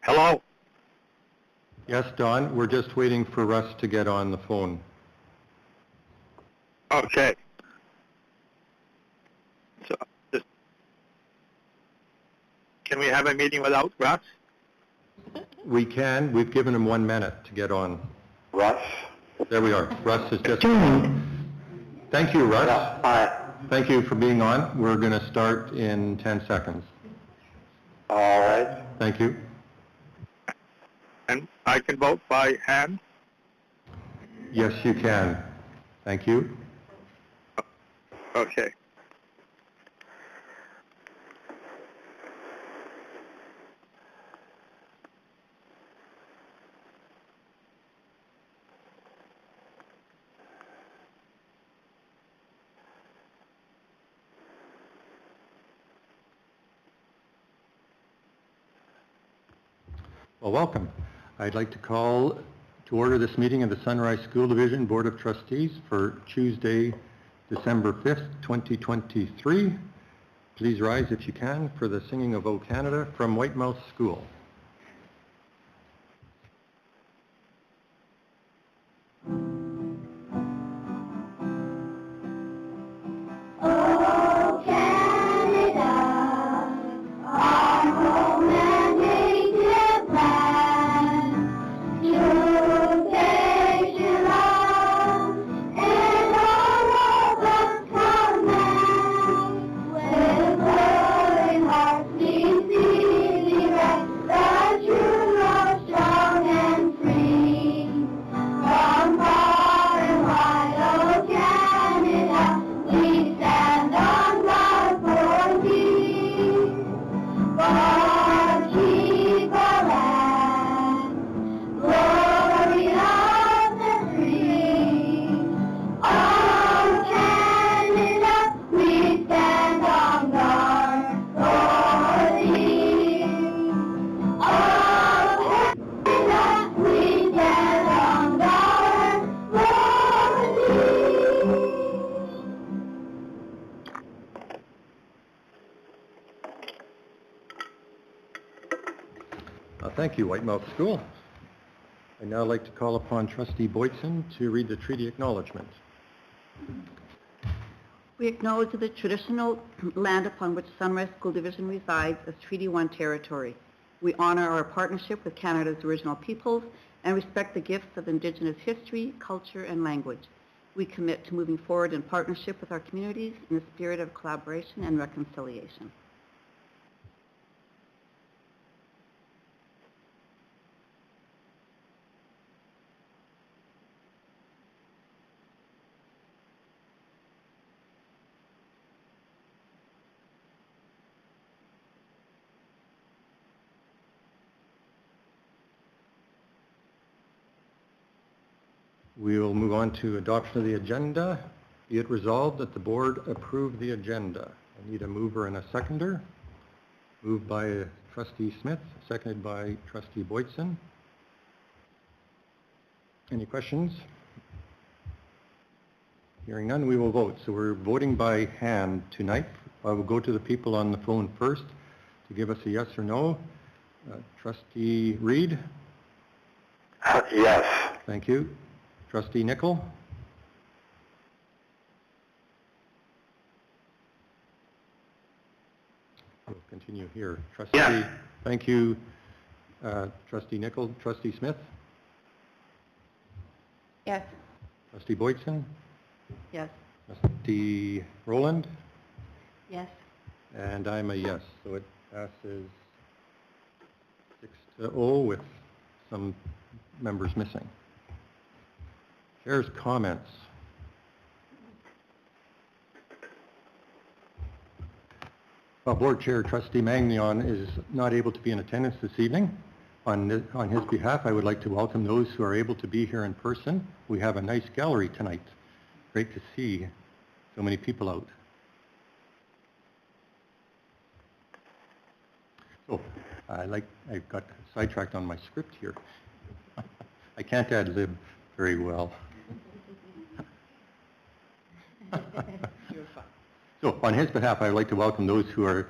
Hello? Yes, Don, we're just waiting for Russ to get on the phone. Okay. So, can we have a meeting without Russ? We can. We've given him 1 minute to get on. Russ? There we are. Russ is just... Thank you, Russ. Yeah, hi. Thank you for being on. We're going to start in 10 seconds. All right. Thank you. And I can vote by hand? Yes, you can. Thank you. Okay. Well, welcome. I'd like to call to order this meeting of the Sunrise School Division Board of Trustees for Tuesday, December 5th, 2023. Please rise if you can for the singing of O Canada from Whitemouth School. Thank you, Whitemouth School. I'd now like to call upon Trustee Boytson to read the treaty acknowledgement. We acknowledge the traditional land upon which Sunrise School Division resides as Treaty 1 territory. We honor our partnership with Canada's original peoples and respect the gifts of Indigenous history, culture, and language. We commit to moving forward in partnership with our communities in a spirit of collaboration and reconciliation. We will move on to adoption of the agenda. Be it resolved that the board approve the agenda. I need a mover and a seconder. Moved by Trustee Smith, seconded by Trustee Boytson. Any questions? Hearing none, we will vote. So we're voting by hand tonight. I will go to the people on the phone first to give us a yes or no. Trustee Reed? Yes. Thank you. Trustee Nickel? We'll continue here. Trustee, yes. Thank you, Trustee Nickel. Trustee Smith? Yes. Trustee Boytson? Yes. Trustee Roland? Yes. And I'm a yes, so it passes 6-0 with some members missing. Chair's comments. Well, Board Chair Trustee Magnion is not able to be in attendance this evening. On his behalf, I would like to welcome those who are able to be here in person. We have a nice gallery tonight. Great to see so many people out. So, I got sidetracked on my script here. I can't ad-lib very well. So on his behalf, I would like to welcome those who are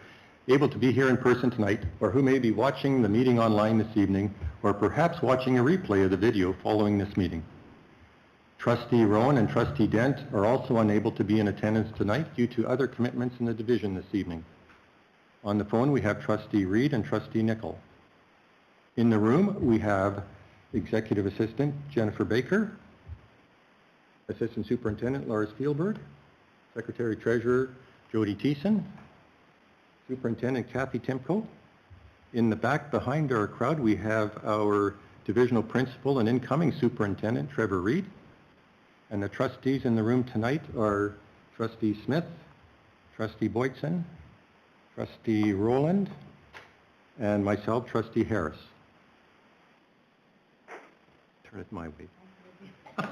able to be here in person tonight, or who may be watching the meeting online this evening, or perhaps watching a replay of the video following this meeting. Trustee Rowan and Trustee Dent are also unable to be in attendance tonight due to other commitments in the division this evening. On the phone, we have Trustee Reed and Trustee Nickel. In the room, we have Executive Assistant Jennifer Baker, Assistant Superintendent Lars Spielberg, Secretary Treasurer Jody Thiessen, Superintendent Kathy Timko. In the back behind our crowd, we have our Divisional Principal and incoming Superintendent Trevor Reed. And the trustees in the room tonight are Trustee Smith, Trustee Boytson, Trustee Rowland, and myself, Trustee Harris. Turn it my way. In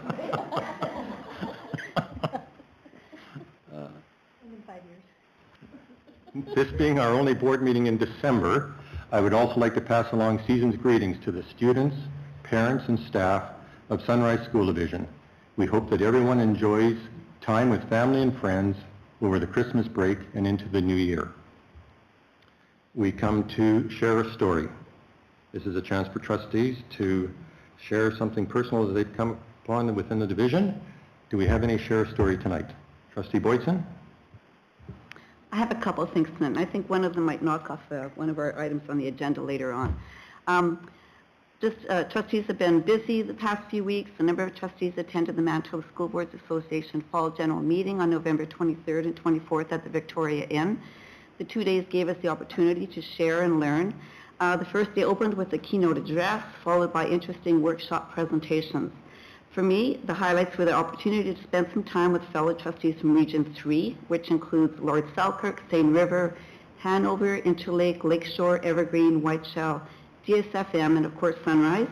5 years. This being our only board meeting in December, I would also like to pass along season's greetings to the students, parents, and staff of Sunrise School Division. We hope that everyone enjoys time with family and friends over the Christmas break and into the new year. We come to share a story. This is a chance for trustees to share something personal that they've come upon within the division. Do we have any share a story tonight? Trustee Boytson? I have a couple of things tonight. I think one of them might knock off one of our items on the agenda later on. Trustees have been busy the past few weeks. A number of trustees attended the Manitoba School Boards Association Fall General Meeting on November 23rd and 24th at the Victoria Inn. The 2 days gave us the opportunity to share and learn. The first day opened with a keynote address, followed by interesting workshop presentations. For me, the highlights were the opportunity to spend some time with fellow trustees from Region 3, which includes Lord Selkirk, Seine River, Hanover, Interlake, Lakeshore, Evergreen, Whiteshell, DSFM, and of course Sunrise.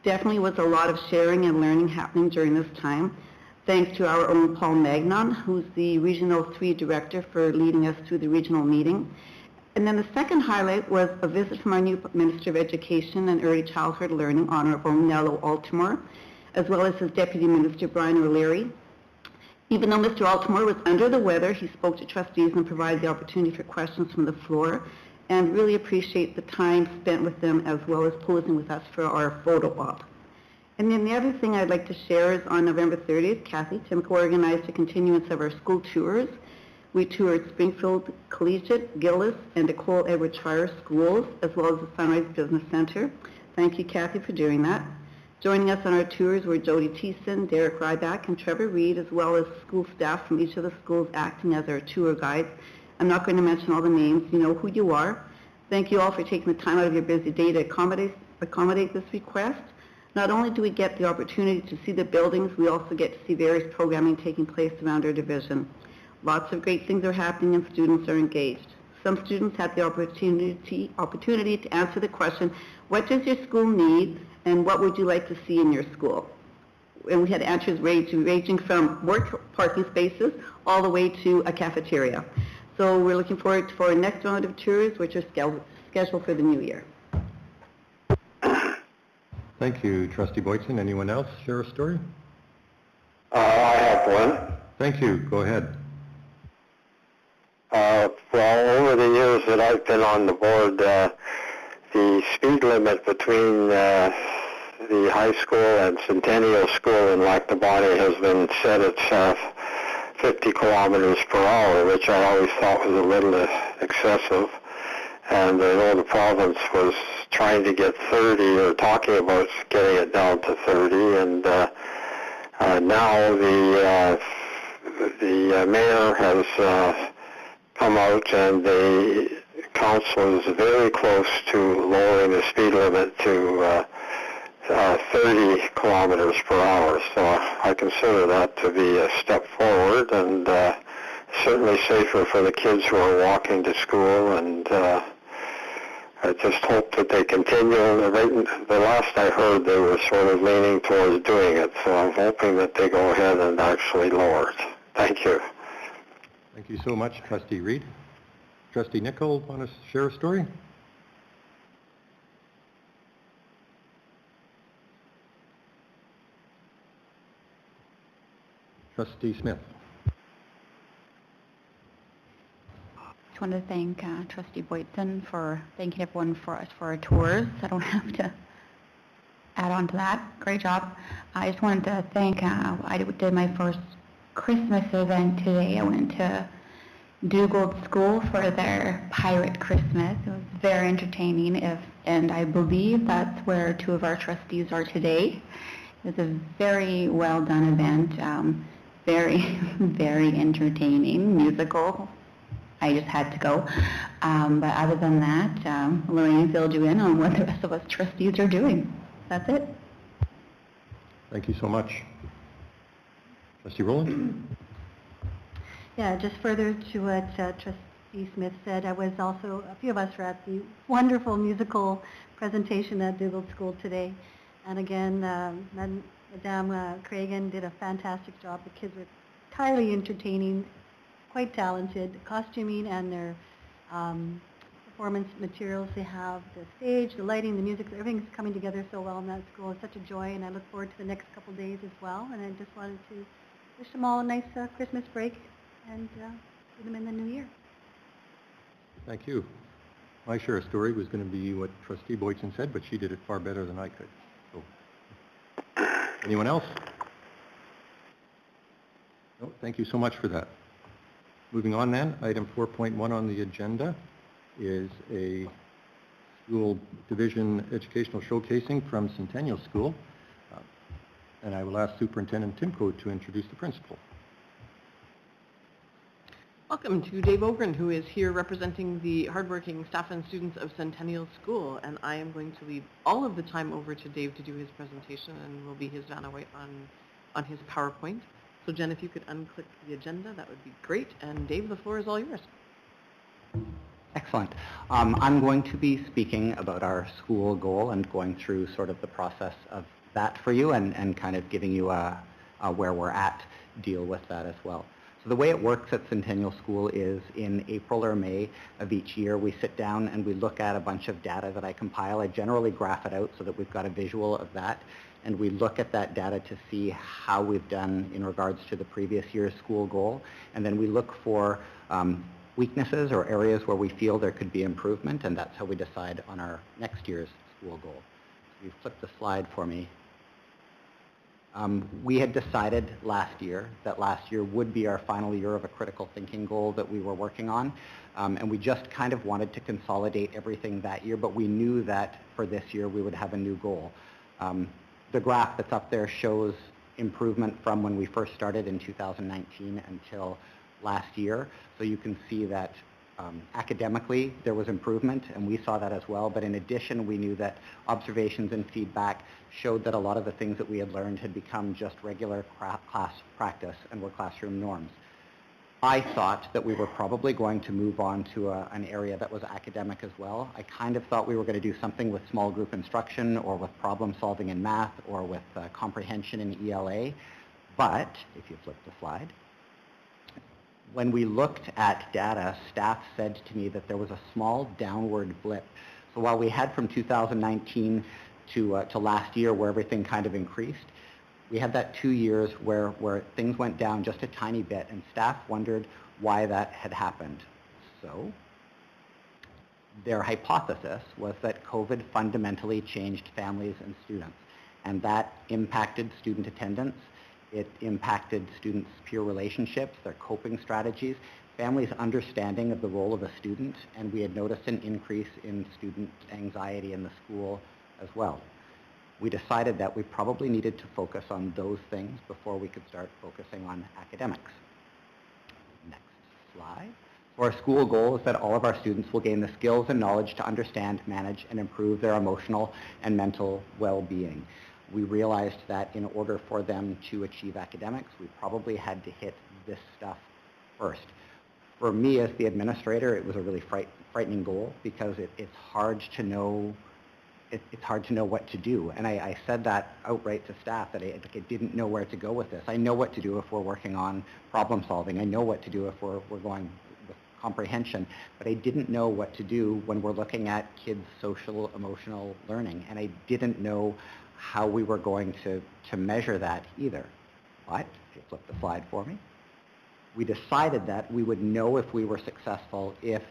Definitely was a lot of sharing and learning happening during this time. Thanks to our own Paul Magnon, who's the Regional 3 Director, for leading us through the regional meeting. And then the second highlight was a visit from our new Minister of Education and Early Childhood Learning, Honorable Nello Altimore, as well as his Deputy Minister, Brian O'Leary. Even though Mr. Altimore was under the weather, he spoke to trustees and provided the opportunity for questions from the floor, and really appreciate the time spent with them as well as posing with us for our photo op. And then the other thing I'd like to share is on November 30th, Kathy Timko organized a continuance of our school tours. We toured Springfield Collegiate, Gillis, and Nicole Edward Shire schools, as well as the Sunrise Business Center. Thank you, Kathy, for doing that. Joining us on our tours were Jody Thiessen, Derek Ryback, and Trevor Reed, as well as school staff from each of the schools acting as our tour guides. I'm not going to mention all the names. You know who you are. Thank you all for taking the time out of your busy day to accommodate this request. Not only do we get the opportunity to see the buildings, we also get to see various programming taking place around our division. Lots of great things are happening and students are engaged. Some students had the opportunity to answer the question, what does your school need and what would you like to see in your school? And we had answers ranging from work parking spaces all the way to a cafeteria. So we're looking forward for our next round of tours, which are scheduled for the new year. Thank you, Trustee Boytson. Anyone else share a story? I have one. Thank you. Go ahead. Well, over the years that I've been on the board, the speed limit between the high school and Centennial School in Lac du Bonnet has been set at 50 kilometers per hour, which I always thought was a little excessive. And I know the province was trying to get 30, or talking about getting it down to 30, and now the mayor has come out, and the council is very close to lowering the speed limit to 30 kilometers per hour. So I consider that to be a step forward, and certainly safer for the kids who are walking to school, and I just hope that they continue. The last I heard, they were sort of leaning towards doing it, so I'm hoping that they go ahead and actually lower it. Thank you. Thank you so much, Trustee Reed. Trustee Nickel, want to share a story? Trustee Smith. Do wanted to thank Trustee Boyton for thanking everyone for our tours. I don't have to add on to that. Great job. I just wanted to thank, I did my first Christmas event today. I went to Dugald School for their Pirate Christmas. It was very entertaining, and I believe that's where two of our trustees are today. It was a very well done event, very, very entertaining, musical. I just had to go. But other than that, Lorraine filled you in on what the rest of us trustees are doing. That's it. Thank you so much. Trustee Rowland? Yeah, just further to what Trustee Smith said, I was also, a few of us were at the wonderful musical presentation at Dugald School today. And again, Madame Cragen did a fantastic job. The kids were entirely entertaining, quite talented. Costuming and their performance materials they have, the stage, the lighting, the music, everything's coming together so well in that school. It's such a joy, and I look forward to the next couple of days as well. And I just wanted to wish them all a nice Christmas break and see them in the new year. Thank you. My share of story was going to be what Trustee Boyton said, but she did it far better than I could. So, anyone else? No, thank you so much for that. Moving on then, item 4.1 on the agenda is a school division educational showcasing from Centennial School. And I will ask Superintendent Timko to introduce the principal. Welcome to Dave Ogren, who is here representing the hardworking staff and students of Centennial School, and I am going to leave all of the time over to Dave to do his presentation, and will be his Vanna White on his PowerPoint. So Jen, if you could unclick the agenda, that would be great, and Dave, the floor is all yours. Excellent. I'm going to be speaking about our school goal and going through sort of the process of that for you, and kind of giving you a where we're at deal with that as well. So the way it works at Centennial School is in April or May of each year, we sit down and we look at a bunch of data that I compile. I generally graph it out so that we've got a visual of that, and we look at that data to see how we've done in regards to the previous year's school goal, and then we look for weaknesses or areas where we feel there could be improvement, and that's how we decide on our next year's school goal. So you flip the slide for me. We had decided last year that last year would be our final year of a critical thinking goal that we were working on, and we just kind of wanted to consolidate everything that year, but we knew that for this year we would have a new goal. The graph that's up there shows improvement from when we first started in 2019 until last year, so you can see that academically there was improvement, and we saw that as well, but in addition we knew that observations and feedback showed that a lot of the things that we had learned had become just regular class practice and were classroom norms. I thought that we were probably going to move on to an area that was academic as well. I kind of thought we were going to do something with small group instruction or with problem solving in math or with comprehension in ELA, but if you flip the slide, when we looked at data, staff said to me that there was a small downward blip. So while we had from 2019 to last year where everything kind of increased, we had that 2 years where things went down just a tiny bit, and staff wondered why that had happened. So their hypothesis was that COVID fundamentally changed families and students, and that impacted student attendance. It impacted students' peer relationships, their coping strategies, families' understanding of the role of a student, and we had noticed an increase in student anxiety in the school as well. We decided that we probably needed to focus on those things before we could start focusing on academics. Next slide. So our school goal is that all of our students will gain the skills and knowledge to understand, manage, and improve their emotional and mental well-being. We realized that in order for them to achieve academics, we probably had to hit this stuff first. For me as the administrator, it was a really frightening goal because it's hard to know what to do. And I said that outright to staff, that I didn't know where to go with this. I know what to do if we're working on problem solving. I know what to do if we're going with comprehension, but I didn't know what to do when we're looking at kids' social emotional learning, and I didn't know how we were going to measure that either. But if you flip the slide for me, We decided that we would know if we were successful if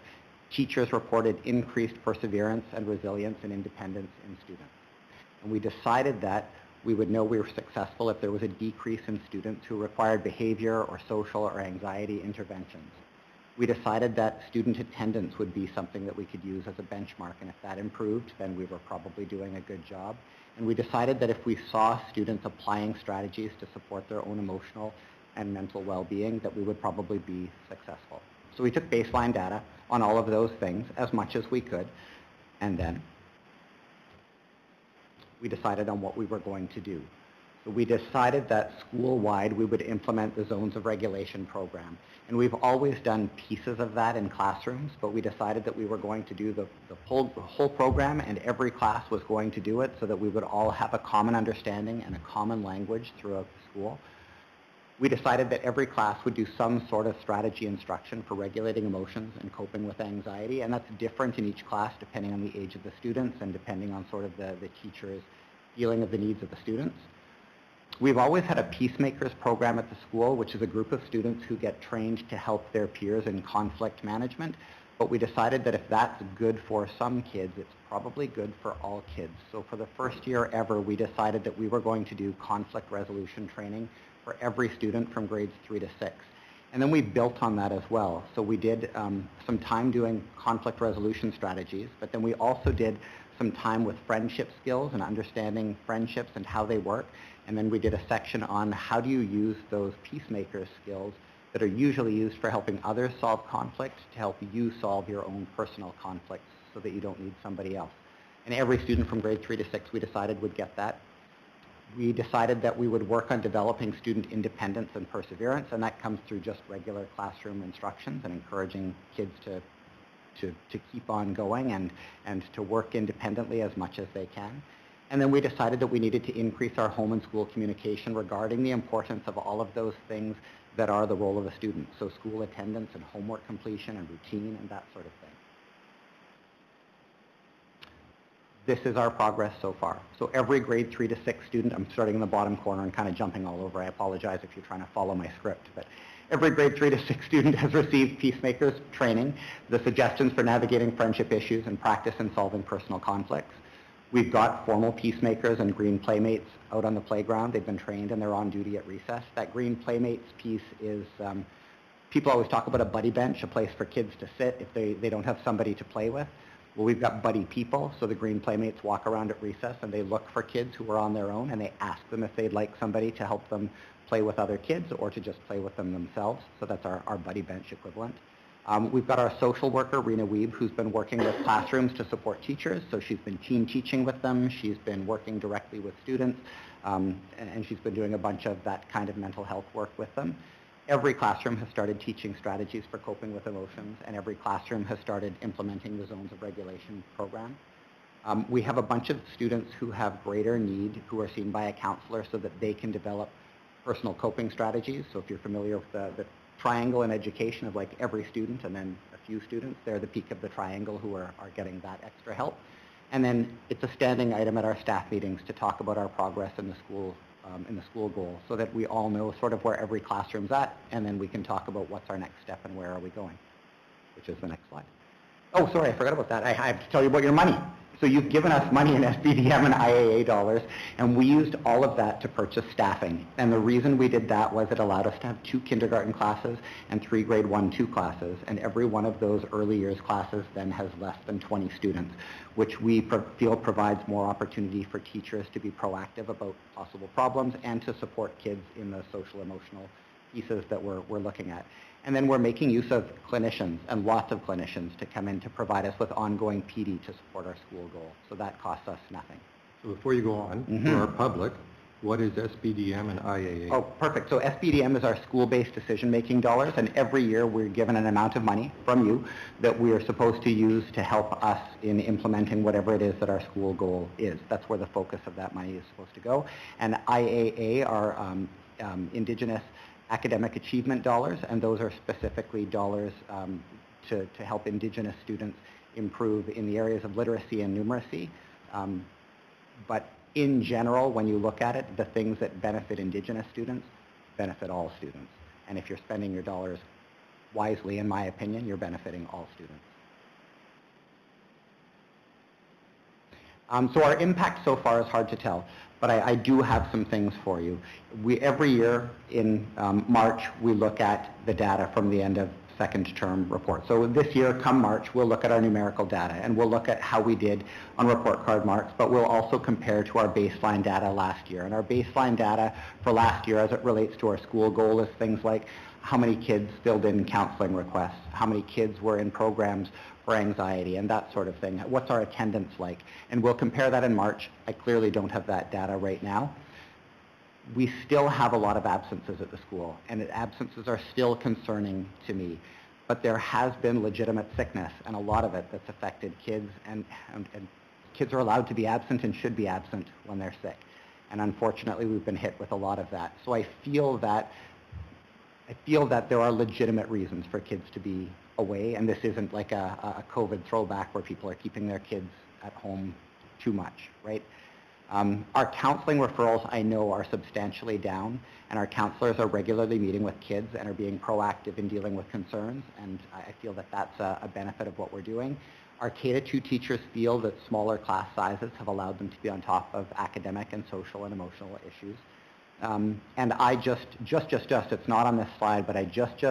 teachers reported increased perseverance and resilience and independence in students. And we decided that we would know we were successful if there was a decrease in students who required behavior or social or anxiety interventions. We decided that student attendance would be something that we could use as a benchmark, and if that improved, then we were probably doing a good job. And we decided that if we saw students applying strategies to support their own emotional and mental well-being, that we would probably be successful. So we took baseline data on all of those things as much as we could, and then we decided on what we were going to do. So we decided that school-wide we would implement the Zones of Regulation program. And we've always done pieces of that in classrooms, but we decided that we were going to do the whole program, and every class was going to do it so that we would all have a common understanding and a common language throughout the school. We decided that every class would do some sort of strategy instruction for regulating emotions and coping with anxiety, and that's different in each class depending on the age of the students and depending on sort of the teacher's feeling of the needs of the students. We've always had a Peacemakers program at the school, which is a group of students who get trained to help their peers in conflict management, but we decided that if that's good for some kids, it's probably good for all kids. So for the first year ever, we decided that we were going to do conflict resolution training for every student from grades 3 to 6. And then we built on that as well. So we did some time doing conflict resolution strategies, but then we also did some time with friendship skills and understanding friendships and how they work. And then we did a section on how do you use those peacemaker skills that are usually used for helping others solve conflict to help you solve your own personal conflicts so that you don't need somebody else. And every student from grade 3 to 6 we decided would get that. We decided that we would work on developing student independence and perseverance, and that comes through just regular classroom instructions and encouraging kids to keep on going and to work independently as much as they can. And then we decided that we needed to increase our home and school communication regarding the importance of all of those things that are the role of a student. So school attendance and homework completion and routine and that sort of thing. This is our progress so far. So every grade 3 to 6 student, I'm starting in the bottom corner and kind of jumping all over. I apologize if you're trying to follow my script, but every grade 3 to 6 student has received Peacemakers training, the suggestions for navigating friendship issues and practice in solving personal conflicts. We've got formal Peacemakers and Green Playmates out on the playground. They've been trained and they're on duty at recess. That Green Playmates piece is, people always talk about a buddy bench, a place for kids to sit if they don't have somebody to play with. Well, we've got buddy people, so the Green Playmates walk around at recess and they look for kids who are on their own and they ask them if they'd like somebody to help them play with other kids or to just play with them themselves. So that's our buddy bench equivalent. We've got our social worker, Rena Weeb, who's been working with classrooms to support teachers. So she's been team teaching with them. She's been working directly with students, and she's been doing a bunch of that kind of mental health work with them. Every classroom has started teaching strategies for coping with emotions, and every classroom has started implementing the Zones of Regulation program. We have a bunch of students who have greater need, who are seen by a counselor so that they can develop personal coping strategies. So if you're familiar with the triangle in education of like every student and then a few students, they're the peak of the triangle who are getting that extra help. And then it's a standing item at our staff meetings to talk about our progress in the school goal so that we all know sort of where every classroom's at, and then we can talk about what's our next step and where are we going, which is the next slide. Oh, sorry, I forgot about that. I have to tell you about your money. So you've given us money in SBDM and IAA dollars, and we used all of that to purchase staffing. And the reason we did that was it allowed us to have 2 kindergarten classes and 3 grade 1-2 classes, and every one of those early years classes then has less than 20 students, which we feel provides more opportunity for teachers to be proactive about possible problems and to support kids in the social emotional pieces that we're looking at. And then we're making use of clinicians and lots of clinicians to come in to provide us with ongoing PD to support our school goal. So that costs us nothing. So before you go on, for our public, what is SBDM and IAA? Oh, perfect. So SBDM is our school-based decision-making dollars, and every year we're given an amount of money from you that we are supposed to use to help us in implementing whatever it is that our school goal is. That's where the focus of that money is supposed to go. And IAA are Indigenous academic achievement dollars, and those are specifically dollars to help Indigenous students improve in the areas of literacy and numeracy. But in general, when you look at it, the things that benefit Indigenous students benefit all students. And if you're spending your dollars wisely, in my opinion, you're benefiting all students. So our impact so far is hard to tell, but I do have some things for you. Every year in March, we look at the data from the end of second term report. So this year, come March, we'll look at our numerical data, and we'll look at how we did on report card marks, but we'll also compare to our baseline data last year. And our baseline data for last year as it relates to our school goal is things like how many kids filled in counseling requests, how many kids were in programs for anxiety, and that sort of thing. What's our attendance like? And we'll compare that in March. I clearly don't have that data right now. We still have a lot of absences at the school, and absences are still concerning to me. But there has been legitimate sickness, and a lot of it that's affected kids, and kids are allowed to be absent and should be absent when they're sick. And unfortunately, we've been hit with a lot of that. So I feel that there are legitimate reasons for kids to be away, and this isn't like a COVID throwback where people are keeping their kids at home too much, right? Our counseling referrals, I know, are substantially down, and our counselors are regularly meeting with kids and are being proactive in dealing with concerns, and I feel that that's a benefit of what we're doing. Our K-2 teachers feel that smaller class sizes have allowed them to be on top of academic and social and emotional issues. And I it's not on this slide, but I just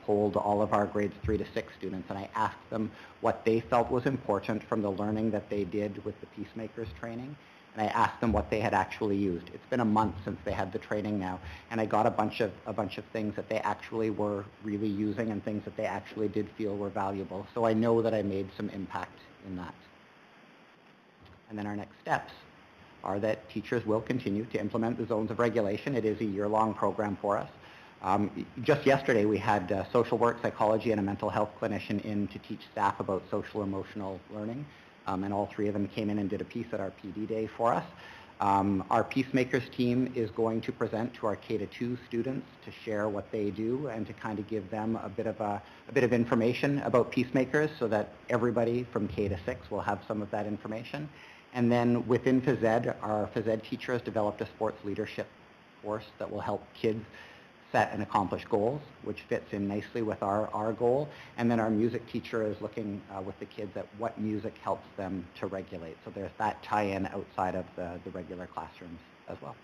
polled all of our grades 3 to 6 students, and I asked them what they felt was important from the learning that they did with the Peacemakers training, and I asked them what they had actually used. It's been a month since they had the training now, and I got a bunch of things that they actually were really using and things that they actually did feel were valuable. So I know that I made some impact in that. And then our next steps are that teachers will continue to implement the zones of regulation. It is a year-long program for us. Just yesterday, we had social work, psychology, and a mental health clinician in to teach staff about social emotional learning, and all three of them came in and did a piece at our PD day for us. Our Peacemakers team is going to present to our K-2 students to share what they do and to kind of give them a bit of information about Peacemakers so that everybody from K-6 will have some of that information. And then within phys ed, our phys ed teacher has developed a sports leadership course that will help kids set and accomplish goals, which fits in nicely with our goal. And then our music teacher is looking with the kids at what music helps them to regulate. So there's that tie-in outside of the regular classrooms as well.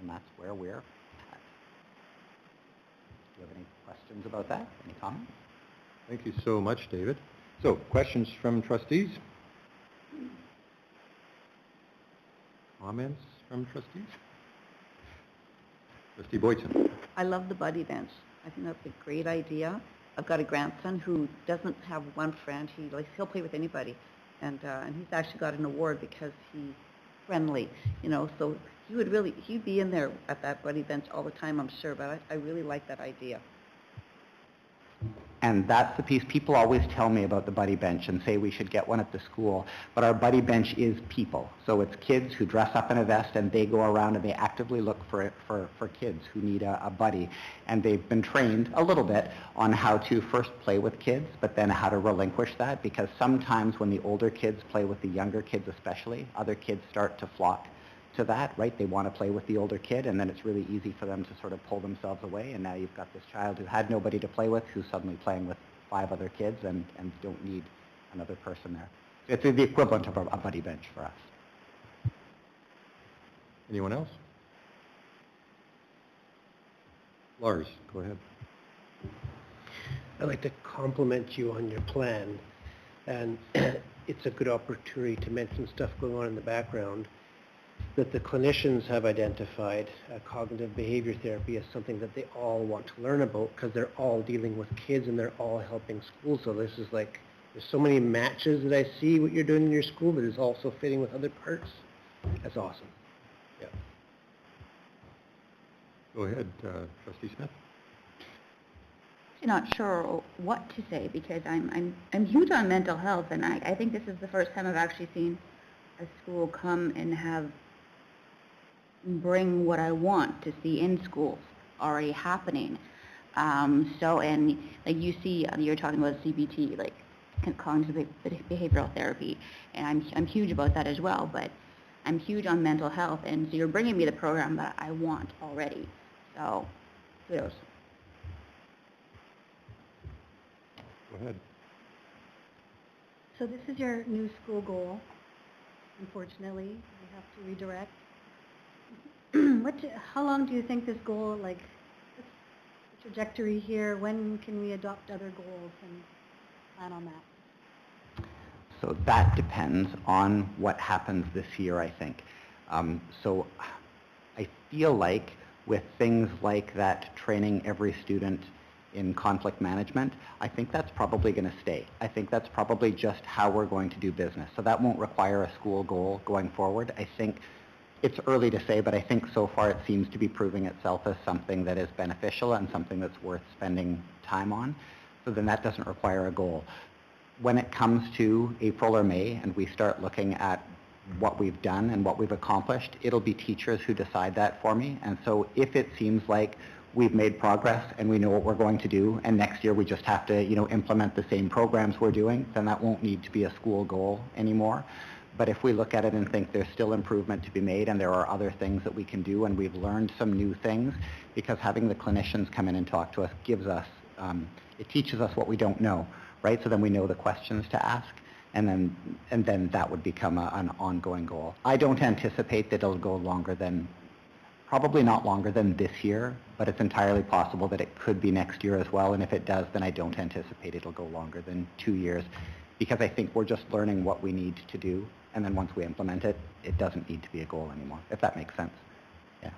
And that's where we're at. Do you have any questions about that? Any comments? Thank you so much, David. So, questions from trustees? Comments from trustees? Trustee Boyton. I love the buddy bench. I think that's a great idea. I've got a grandson who doesn't have one friend. He'll play with anybody, and he's actually got an award because he's friendly. So he'd be in there at that buddy bench all the time, I'm sure. But I really like that idea. And that's the piece. People always tell me about the buddy bench and say we should get one at the school. But our buddy bench is people. So it's kids who dress up in a vest and they go around and they actively look for kids who need a buddy. And they've been trained a little bit on how to first play with kids, but then how to relinquish that. Because sometimes when the older kids play with the younger kids especially, other kids start to flock to that, right? They want to play with the older kid, and then it's really easy for them to sort of pull themselves away, and now you've got this child who had nobody to play with who's suddenly playing with 5 other kids and don't need another person there. It's the equivalent of a buddy bench for us. Anyone else? Lars, go ahead. I'd like to compliment you on your plan, and it's a good opportunity to mention stuff going on in the background that the clinicians have identified. Cognitive behavior therapy as something that they all want to learn about because they're all dealing with kids and they're all helping schools. So this is like, there's so many matches that I see what you're doing in your school, but it's also fitting with other parts. That's awesome. Yeah. Go ahead, Trustee Smith. I'm not sure what to say because I'm huge on mental health, and I think this is the first time I've actually seen a school come and bring what I want to see in schools already happening. And like you see, you're talking about CBT, like cognitive behavioral therapy, and I'm huge about that as well, but I'm huge on mental health, and so you're bringing me the program that I want already. So kudos. Go ahead. So this is your new school goal. Unfortunately, we have to redirect. How long do you think this goal, like, what's the trajectory here? When can we adopt other goals and plan on that? So that depends on what happens this year, I think. So I feel like with things like that, training every student in conflict management, I think that's probably going to stay. I think that's probably just how we're going to do business. So that won't require a school goal going forward. I think it's early to say, but I think so far it seems to be proving itself as something that is beneficial and something that's worth spending time on. So then that doesn't require a goal. When it comes to April or May and we start looking at what we've done and what we've accomplished, it'll be teachers who decide that for me. And so if it seems like we've made progress and we know what we're going to do, and next year we just have to, implement the same programs we're doing, then that won't need to be a school goal anymore. But if we look at it and think there's still improvement to be made and there are other things that we can do and we've learned some new things, because having the clinicians come in and talk to us gives us, it teaches us what we don't know, right? So then we know the questions to ask, and then that would become an ongoing goal. I don't anticipate that it'll go probably not longer than this year, but it's entirely possible that it could be next year as well, and if it does, then I don't anticipate it'll go longer than 2 years, because I think we're just learning what we need to do, and then once we implement it, it doesn't need to be a goal anymore, if that makes sense. Yeah.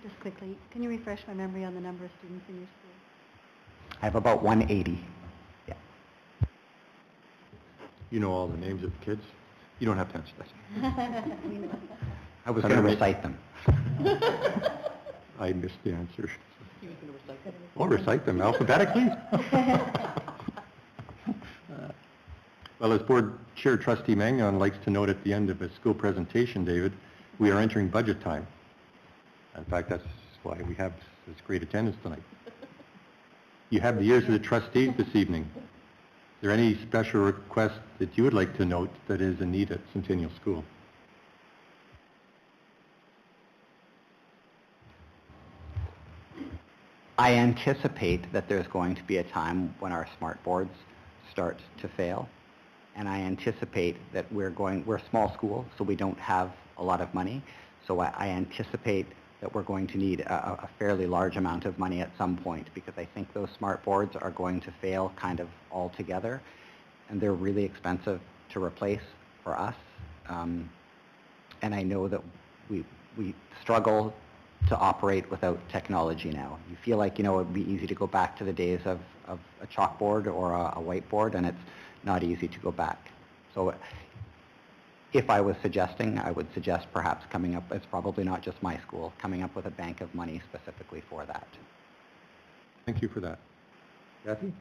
Just quickly, can you refresh my memory on the number of students in your school? I have about 180. Yeah. You know all the names of the kids? You don't have to answer that. We know. I was going to recite them. I missed the answer. He was going to recite them. I'll recite them alphabetically. Well, as Board Chair Trustee Magnon likes to note at the end of a school presentation, David, we are entering budget time. In fact, that's why we have this great attendance tonight. You have the ears of the trustees this evening. Is there any special request that you would like to note that is in need at Centennial School? I anticipate that there's going to be a time when our smart boards start to fail. And I anticipate that we're a small school, so we don't have a lot of money. So I anticipate that we're going to need a fairly large amount of money at some point, because I think those smart boards are going to fail kind of altogether. And they're really expensive to replace for us. And I know that we struggle to operate without technology now. You feel like, it would be easy to go back to the days of a chalkboard or a whiteboard, and it's not easy to go back. So if I was suggesting, I would suggest perhaps coming up, it's probably not just my school, coming up with a bank of money specifically for that. Thank you for that. Kathy?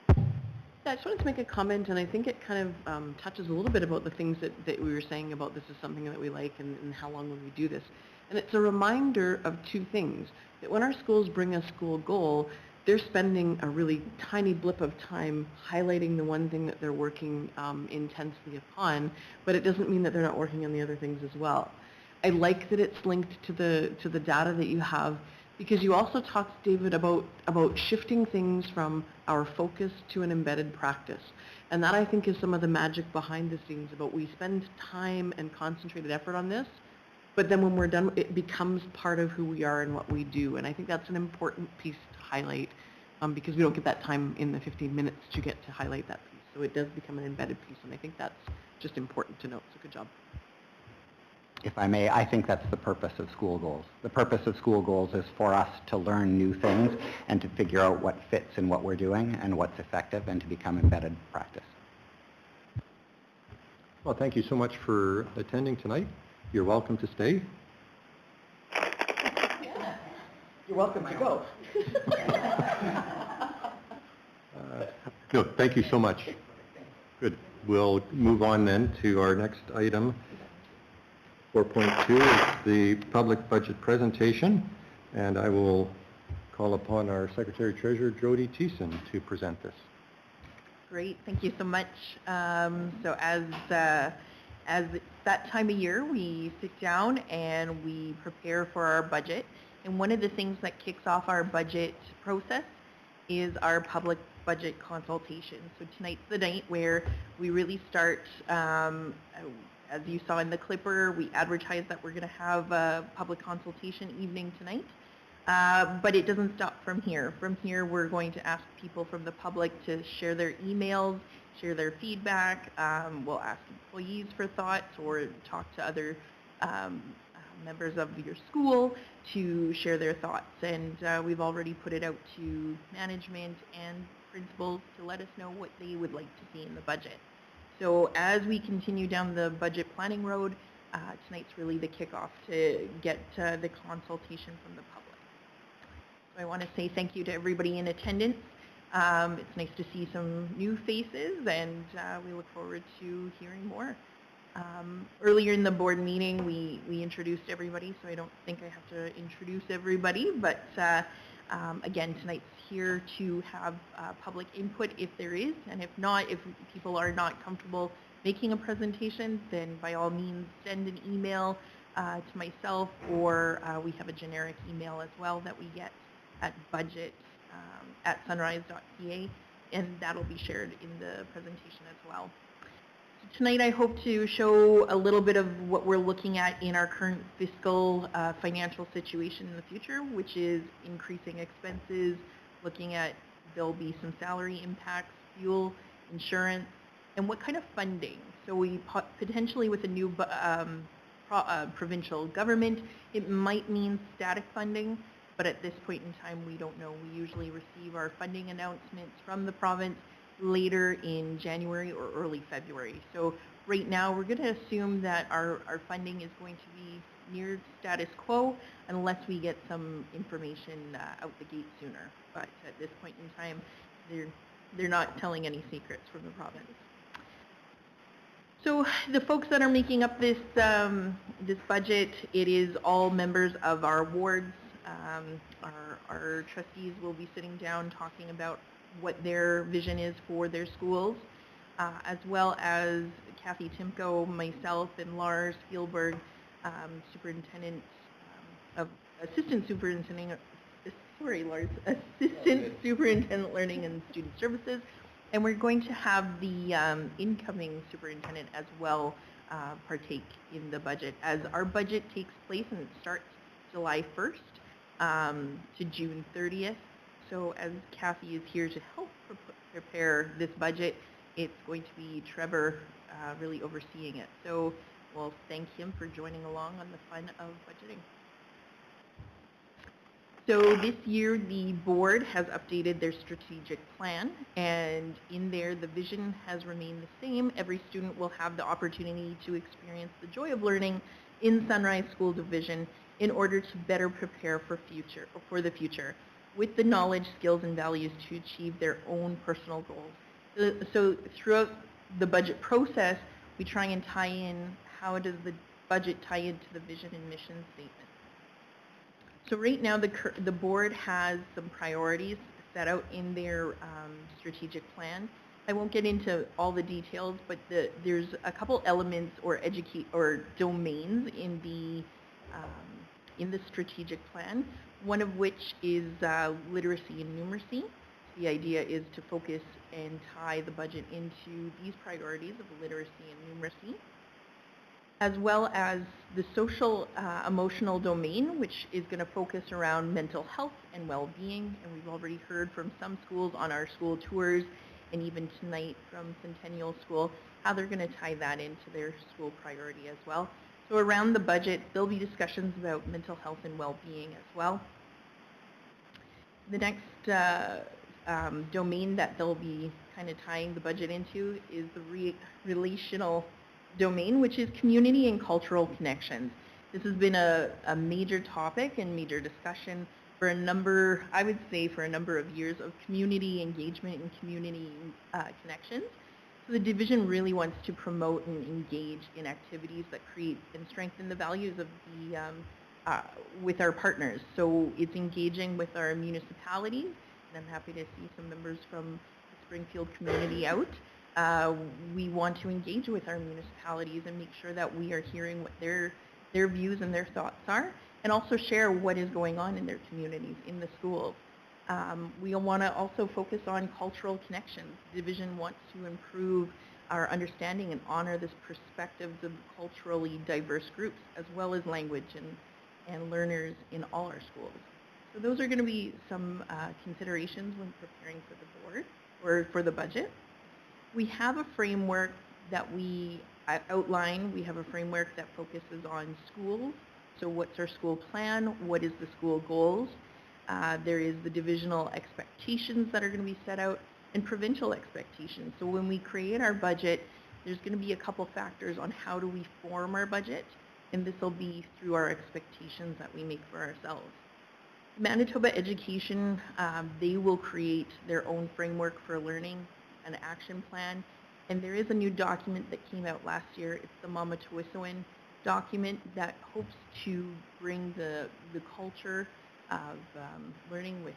Yeah, I just wanted to make a comment, and I think it kind of touches a little bit about the things that we were saying about this is something that we like and how long will we do this. And it's a reminder of two things, that when our schools bring a school goal, they're spending a really tiny blip of time highlighting the one thing that they're working intensely upon, but it doesn't mean that they're not working on the other things as well. I like that it's linked to the data that you have, because you also talked, David, about shifting things from our focus to an embedded practice. And that, I think, is some of the magic behind the scenes about we spend time and concentrated effort on this, but then when we're done, it becomes part of who we are and what we do. And I think that's an important piece to highlight, because we don't get that time in the 15 minutes to get to highlight that piece. So it does become an embedded piece, and I think that's just important to note. So good job. If I may, I think that's the purpose of school goals. The purpose of school goals is for us to learn new things and to figure out what fits in what we're doing and what's effective, and to become embedded practice. Well, thank you so much for attending tonight. You're welcome to stay. You're welcome to go. No, thank you so much. Good. We'll move on then to our next item. 4.2 is the public budget presentation, and I will call upon our Secretary-Treasurer, Jody Thiessen, to present this. Great, thank you so much. So as that time of year, we sit down and we prepare for our budget. And one of the things that kicks off our budget process is our public budget consultation. So tonight's the night where we really start, as you saw in the clipper, we advertised that we're going to have a public consultation evening tonight. But it doesn't stop from here. From here, we're going to ask people from the public to share their emails, share their feedback. We'll ask employees for thoughts or talk to other members of your school to share their thoughts. And we've already put it out to management and principals to let us know what they would like to see in the budget. So as we continue down the budget planning road, tonight's really the kickoff to get the consultation from the public. So I want to say thank you to everybody in attendance. It's nice to see some new faces, and we look forward to hearing more. Earlier in the board meeting, we introduced everybody, so I don't think I have to introduce everybody, but again, tonight's here to have public input if there is, and if not, if people are not comfortable making a presentation, then by all means send an email to myself, or we have a generic email as well that we get at budget@sunrise.ca, and that'll be shared in the presentation as well. So tonight I hope to show a little bit of what we're looking at in our current fiscal financial situation in the future, which is increasing expenses, looking at there'll be some salary impacts, fuel, insurance, and what kind of funding. So we potentially with a new provincial government, it might mean static funding, but at this point in time, we don't know. We usually receive our funding announcements from the province later in January or early February. So right now, we're going to assume that our funding is going to be near status quo unless we get some information out the gate sooner. But at this point in time, they're not telling any secrets from the province. So the folks that are making up this this budget, it is all members of our wards. Our trustees will be sitting down talking about what their vision is for their schools, as well as Kathy Timko, myself, and Lars Spielberg, Assistant Superintendent Learning and Student Services, and we're going to have the incoming superintendent as well partake in the budget, as our budget takes place and it starts July 1st. To June 30th. So as Kathy is here to help prepare this budget, it's going to be Trevor really overseeing it. So we'll thank him for joining along on the fun of budgeting. So this year the board has updated their strategic plan, and in there the vision has remained the same. Every student will have the opportunity to experience the joy of learning in Sunrise School Division in order to better prepare for the future with the knowledge, skills, and values to achieve their own personal goals. So throughout the budget process, we try and tie in how does the budget tie into the vision and mission statement. So right now the board has some priorities set out in their strategic plan. I won't get into all the details, but there's a couple elements or domains in the strategic plan, one of which is literacy and numeracy. The idea is to focus and tie the budget into these priorities of literacy and numeracy, as well as the social emotional domain, which is going to focus around mental health and well-being. And we've already heard from some schools on our school tours, and even tonight from Centennial School, how they're going to tie that into their school priority as well. So around the budget, there'll be discussions about mental health and well-being as well. The next domain that they'll be kind of tying the budget into is the relational domain, which is community and cultural connections. This has been a major topic and major discussion for a number of years of community engagement and community connections. So the division really wants to promote and engage in activities that create and strengthen the values of the with our partners. So it's engaging with our municipalities, and I'm happy to see some members from the Springfield community out. We want to engage with our municipalities and make sure that we are hearing what their views and their thoughts are, and also share what is going on in their communities, in the schools. We want to also focus on cultural connections. Division wants to improve our understanding and honor this perspectives of culturally diverse groups, as well as language and learners in all our schools. So those are going to be some considerations when preparing for the board or for the budget. We have a framework that we outline. We have a framework that focuses on schools. So what's our school plan? What is the school goals? There is the divisional expectations that are going to be set out and provincial expectations. So when we create our budget, there's going to be a couple factors on how do we form our budget, and this will be through our expectations that we make for ourselves. Manitoba Education, they will create their own framework for learning, an action plan, and there is a new document that came out last year. It's the Mamatuwisuin document that hopes to bring the culture of learning with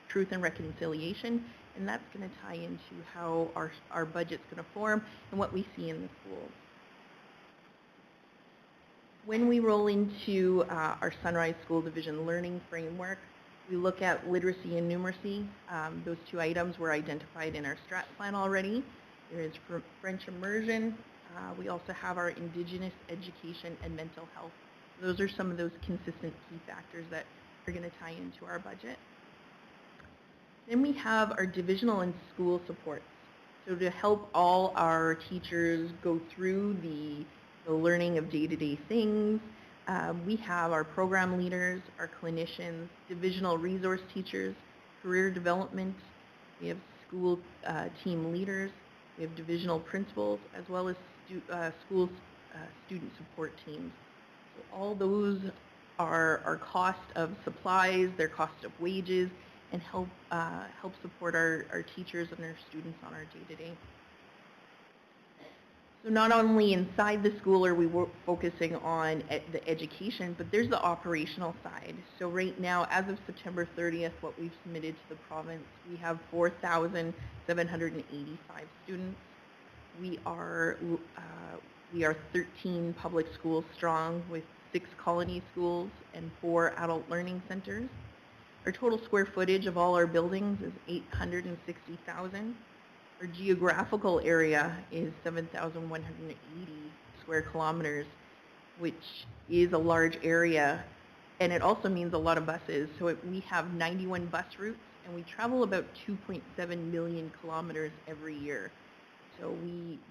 truth and reconciliation, and that's going to tie into how our budget's going to form and what we see in the schools. When we roll into our Sunrise School Division learning framework, we look at literacy and numeracy. Those two items were identified in our strat plan already. There is French immersion. We also have our Indigenous education and mental health. Those are some of those consistent key factors that are going to tie into our budget. Then we have our divisional and school supports. So to help all our teachers go through the learning of day-to-day things, we have our program leaders, our clinicians, divisional resource teachers, career development, we have school team leaders, we have divisional principals, as well as school student support teams. So all those are our cost of supplies, their cost of wages, and help support our teachers and our students on our day-to-day. So not only inside the school are we focusing on the education, but there's the operational side. So right now, as of September 30th, what we've submitted to the province, we have 4,785 students. We are 13 public schools strong with 6 colony schools and 4 adult learning centers. Our total square footage of all our buildings is 860,000. Our geographical area is 7,180 square kilometers, which is a large area, and it also means a lot of buses. So we have 91 bus routes, and we travel about 2.7 million kilometers every year. So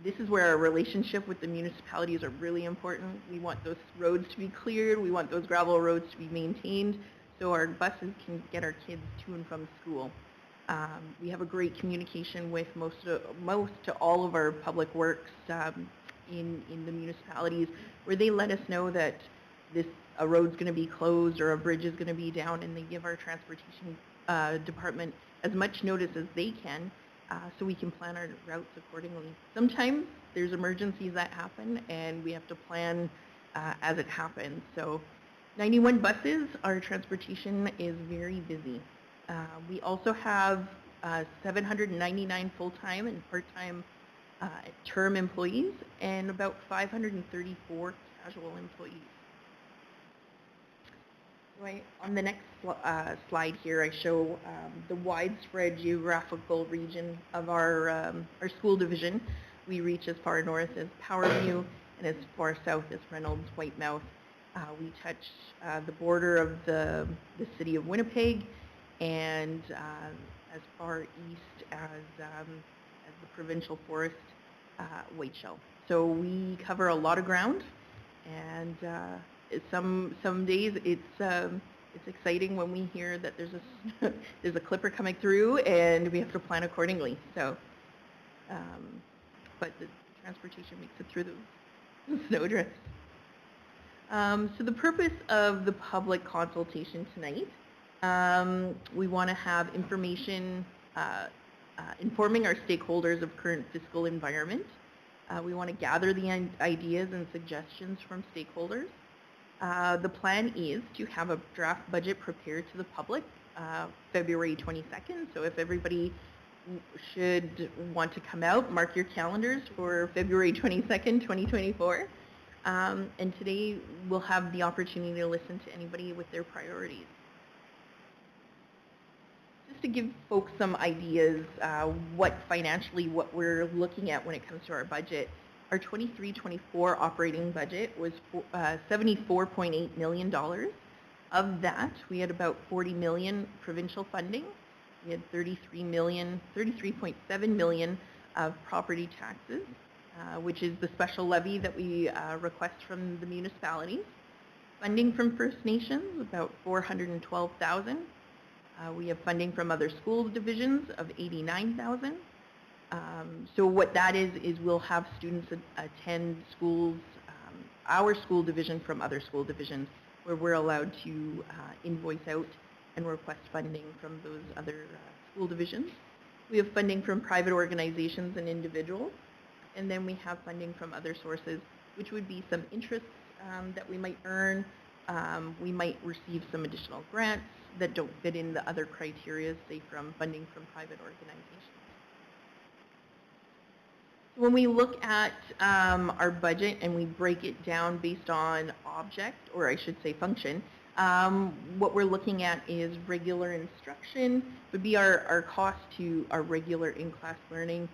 this is where our relationship with the municipalities are really important. We want those roads to be cleared. We want those gravel roads to be maintained so our buses can get our kids to and from school. We have a great communication with most to all of our public works in the municipalities, where they let us know that a road's going to be closed or a bridge is going to be down, and they give our transportation department as much notice as they can, so we can plan our routes accordingly. Sometimes there's emergencies that happen, and we have to plan as it happens. So 91 buses, our transportation is very busy. We also have 799 full-time and part-time term employees and about 534 casual employees. On the next slide here, I show the widespread geographical region of our school division. We reach as far north as Powerview and as far south as Reynolds, Whitemouth. We touch the border of the city of Winnipeg, and as far east as the provincial forest, Whiteshell. So we cover a lot of ground, and some days it's exciting when we hear that there's a clipper coming through, and we have to plan accordingly. So, but the transportation makes it through the snowdrifts. So the purpose of the public consultation tonight. We want to have information informing our stakeholders of current fiscal environment. We want to gather the ideas and suggestions from stakeholders. The plan is to have a draft budget prepared to the public February 22nd. So if everybody should want to come out, mark your calendars for February 22nd, 2024. And today we'll have the opportunity to listen to anybody with their priorities. just to give folks some ideas what we're looking at when it comes to our budget, our 23-24 operating budget was $74.8 million. Of that, we had about $40 million provincial funding. We had $33.7 million of property taxes, which is the special levy that we request from the municipalities. Funding from First Nations, about $412,000. We have funding from other school divisions of $89,000. So what that is we'll have students attend schools, our school division from other school divisions, where we're allowed to invoice out and request funding from those other school divisions. We have funding from private organizations and individuals, and then we have funding from other sources, which would be some interest that we might earn. We might receive some additional grants that don't fit in the other criteria, say from funding from private organizations. When we look at our budget and we break it down based on object, or I should say function, what we're looking at is regular instruction would be our cost to our regular in-class learning,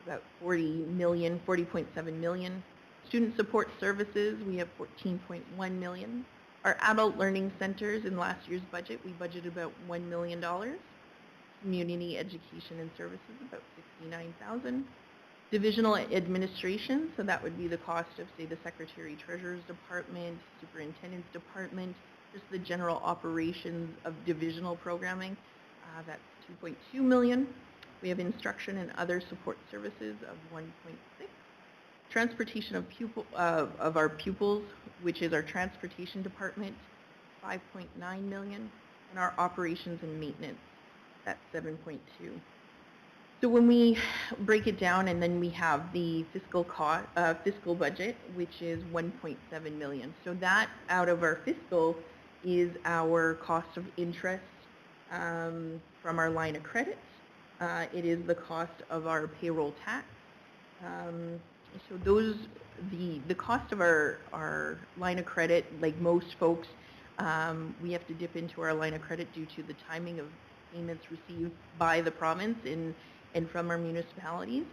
about $40.7 million. Student support services, we have $14.1 million. Our adult learning centers, in last year's budget, we budgeted about $1 million. Community education and services, about $69,000. Divisional administration, so that would be the cost of, say, the Secretary Treasurer's Department, Superintendent's Department, just the general operations of divisional programming. That's $2.2 million. We have instruction and other support services of $1.6 million. Transportation of our pupils, which is our transportation department, $5.9 million, and our operations and maintenance, that's $7.2 million. So when we break it down, and then we have the fiscal budget, which is $1.7 million. So that out of our fiscal is our cost of interest from our line of credit. It is the cost of our payroll tax. So those, the cost of our line of credit, like most folks, we have to dip into our line of credit due to the timing of payments received by the province and from our municipalities.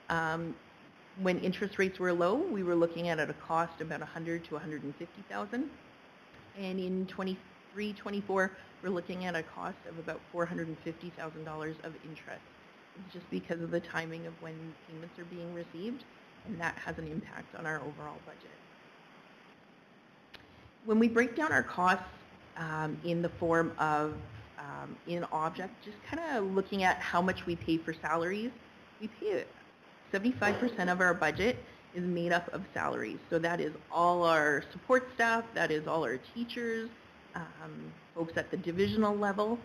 When interest rates were low, we were looking at a cost about $100,000 to $150,000. And in 23-24, we're looking at a cost of about $450,000 of interest. It's just because of the timing of when payments are being received, and that has an impact on our overall budget. When we break down our costs in the form of in object, just kind of looking at how much we pay for salaries, we pay 75% of our budget is made up of salaries. So that is all our support staff, that is all our teachers, folks at the divisional level.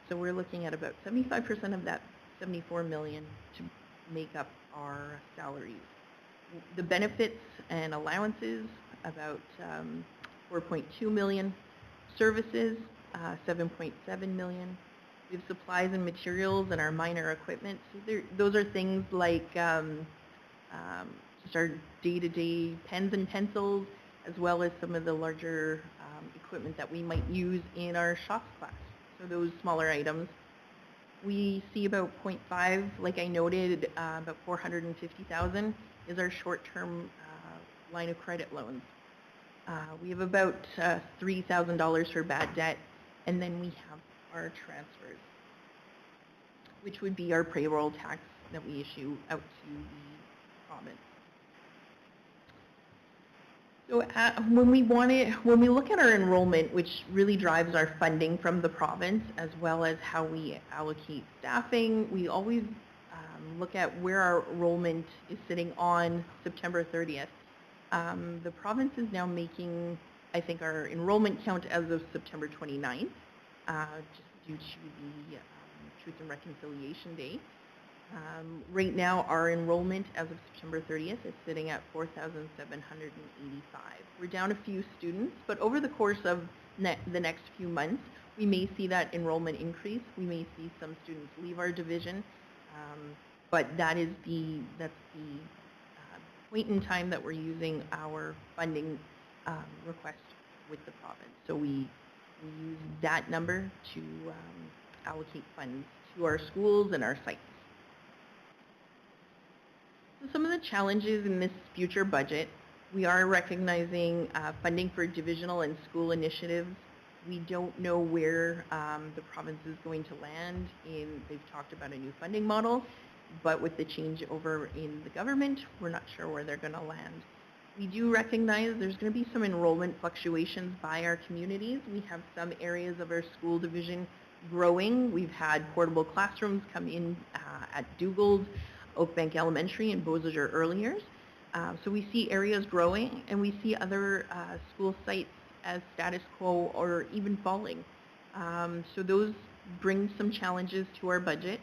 So we're looking at about 75% of that $74 million to make up our salaries. The benefits and allowances, about $4.2 million. Services, $7.7 million. We have supplies and materials and our minor equipment. So those are things like just our day-to-day pens and pencils, as well as some of the larger equipment that we might use in our shop class. So those smaller items. We see about 0.5, like I noted, about $450,000 is our short-term line of credit loans. We have about $3,000 for bad debt, and then we have our transfers, which would be our payroll tax that we issue out to the province. So when we look at our enrollment, which really drives our funding from the province, as well as how we allocate staffing, we always look at where our enrollment is sitting on September 30th. The province is now making, I think, our enrollment count as of September 29th, just due to the Truth and Reconciliation Day. Right now, our enrollment as of September 30th is sitting at 4,785. We're down a few students, but over the course of the next few months, we may see that enrollment increase. We may see some students leave our division, but that's the point in time that we're using our funding request with the province. So we use that number to allocate funds to to our schools and our sites. So some of the challenges in this future budget, we are recognizing funding for divisional and school initiatives. We don't know where the province is going to land they've talked about a new funding model, but with the change over in the government, we're not sure where they're going to land. We do recognize there's going to be some enrollment fluctuations by our communities. We have some areas of our school division growing. We've had portable classrooms come in at Dugald, Oakbank Elementary, and Beausejour Early Years. So we see areas growing, and we see other school sites as status quo or even falling. So those bring some challenges to our budget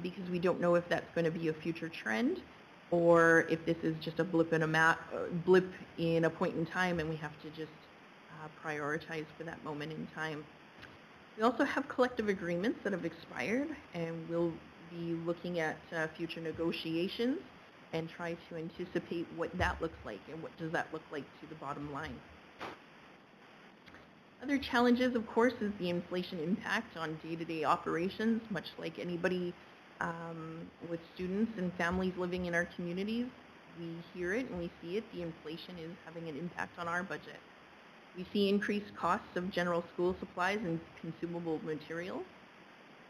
because we don't know if that's going to be a future trend or if this is just a blip in a point in time and we have to just prioritize for that moment in time. We also have collective agreements that have expired, and we'll be looking at future negotiations and try to anticipate what that looks like and what does that look like to the bottom line. Other challenges, of course, is the inflation impact on day-to-day operations, much like anybody with students and families living in our communities. We hear it and we see it. The inflation is having an impact on our budget. We see increased costs of general school supplies and consumable materials.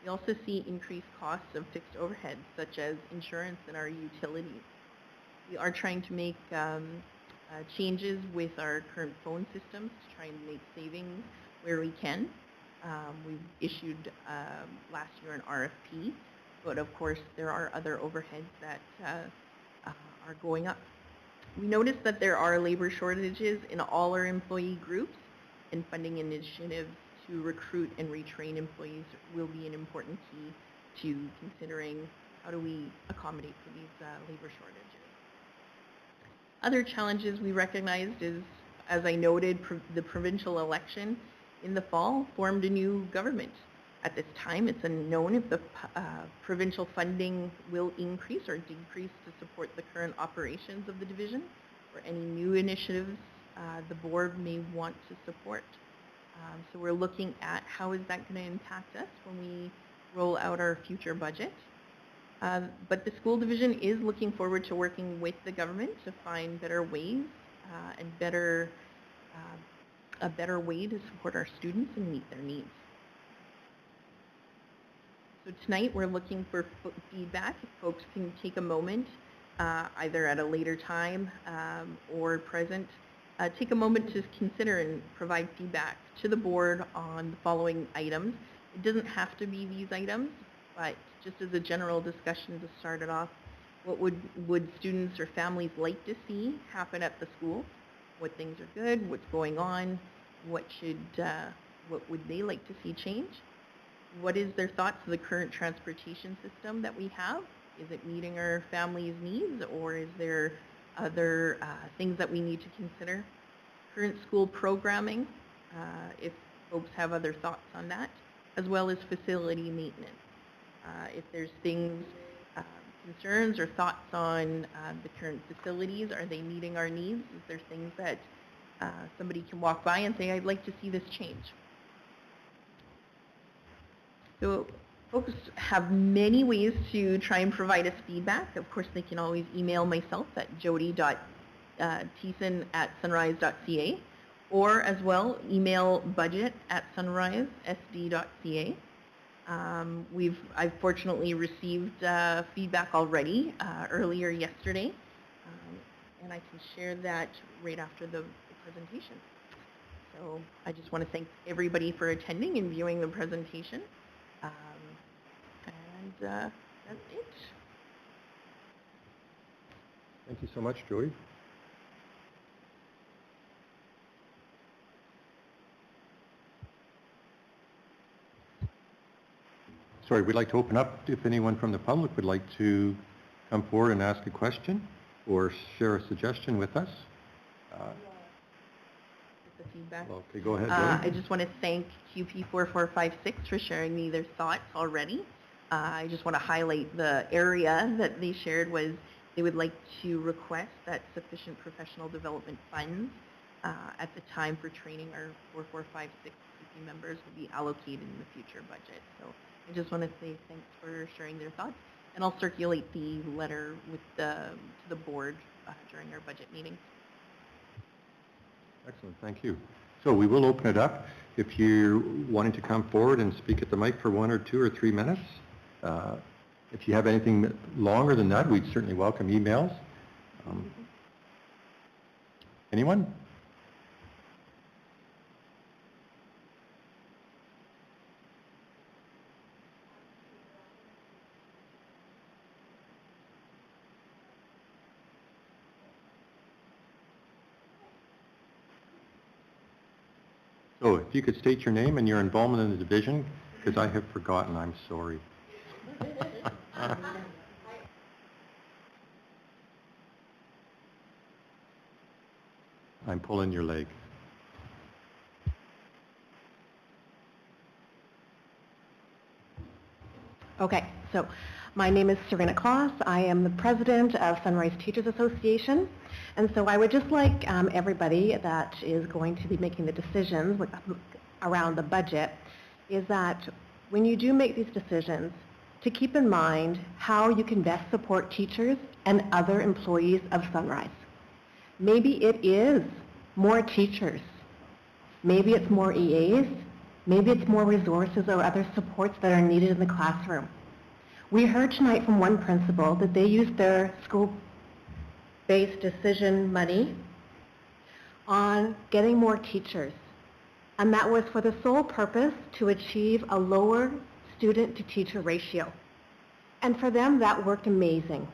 We also see increased costs of fixed overheads, such as insurance and our utilities. We are trying to make changes with our current phone systems to try and make savings where we can. We've issued last year an RFP, but of course there are other overheads that are going up. We noticed that there are labor shortages in all our employee groups, and funding initiatives to recruit and retrain employees will be an important key to considering how do we accommodate for these labor shortages. Other challenges we recognized is, as I noted, the provincial election in the fall formed a new government. At this time, it's unknown if the provincial funding will increase or decrease to support the current operations of the division or any new initiatives the board may want to support. So we're looking at how is that going to impact us when we roll out our future budget. But the school division is looking forward to working with the government to find better ways and a better way to support our students and meet their needs. So tonight we're looking for feedback. If folks can take a moment, either at a later time or present, take a moment to consider and provide feedback to the board on the following items. It doesn't have to be these items, but just as a general discussion to start it off, what would students or families like to see happen at the school? What things are good? What's going on? What would they like to see change? What is their thoughts of the current transportation system that we have? Is it meeting our families' needs, or is there other things that we need to consider? Current school programming, if folks have other thoughts on that, as well as facility maintenance. If there's things, concerns or thoughts on the current facilities, are they meeting our needs? Is there things that somebody can walk by and say, I'd like to see this change? So folks have many ways to try and provide us feedback. Of course, they can always email myself at jody.thiessen@sunrise.ca, or as well email budget@sunrisesd.ca. I've fortunately received feedback already earlier yesterday, and I can share that right after the presentation. So I just want to thank everybody for attending and viewing the presentation. That's it. Thank you so much, Jody. Sorry, we'd like to open up if anyone from the public would like to come forward and ask a question or share a suggestion with us. The feedback. Okay, go ahead, I just want to thank QP4456 for sharing me their thoughts already. I just want to highlight the area that they shared was they would like to request that sufficient professional development funds at the time for training our 4456 CP members will be allocated in the future budget. So I just want to say thanks for sharing their thoughts, and I'll circulate the letter with to the board during our budget meeting. Excellent, thank you. So we will open it up. If you're wanting to come forward and speak at the mic for 1 or 2 or 3 minutes, if you have anything longer than that, we'd certainly welcome emails. Anyone? So if you could state your name and your involvement in the division, because I have forgotten, I'm sorry. I'm pulling your leg. Okay, so my name is Serena Kloss. I am the president of Sunrise Teachers Association. And so I would just like everybody that is going to be making the decisions around the budget is that when you do make these decisions, to keep in mind how you can best support teachers and other employees of Sunrise. Maybe it is more teachers. Maybe it's more EAs. Maybe it's more resources or other supports that are needed in the classroom. We heard tonight from one principal that they used their school-based decision money on getting more teachers. And that was for the sole purpose to achieve a lower student-to-teacher ratio. And for them, that worked amazing.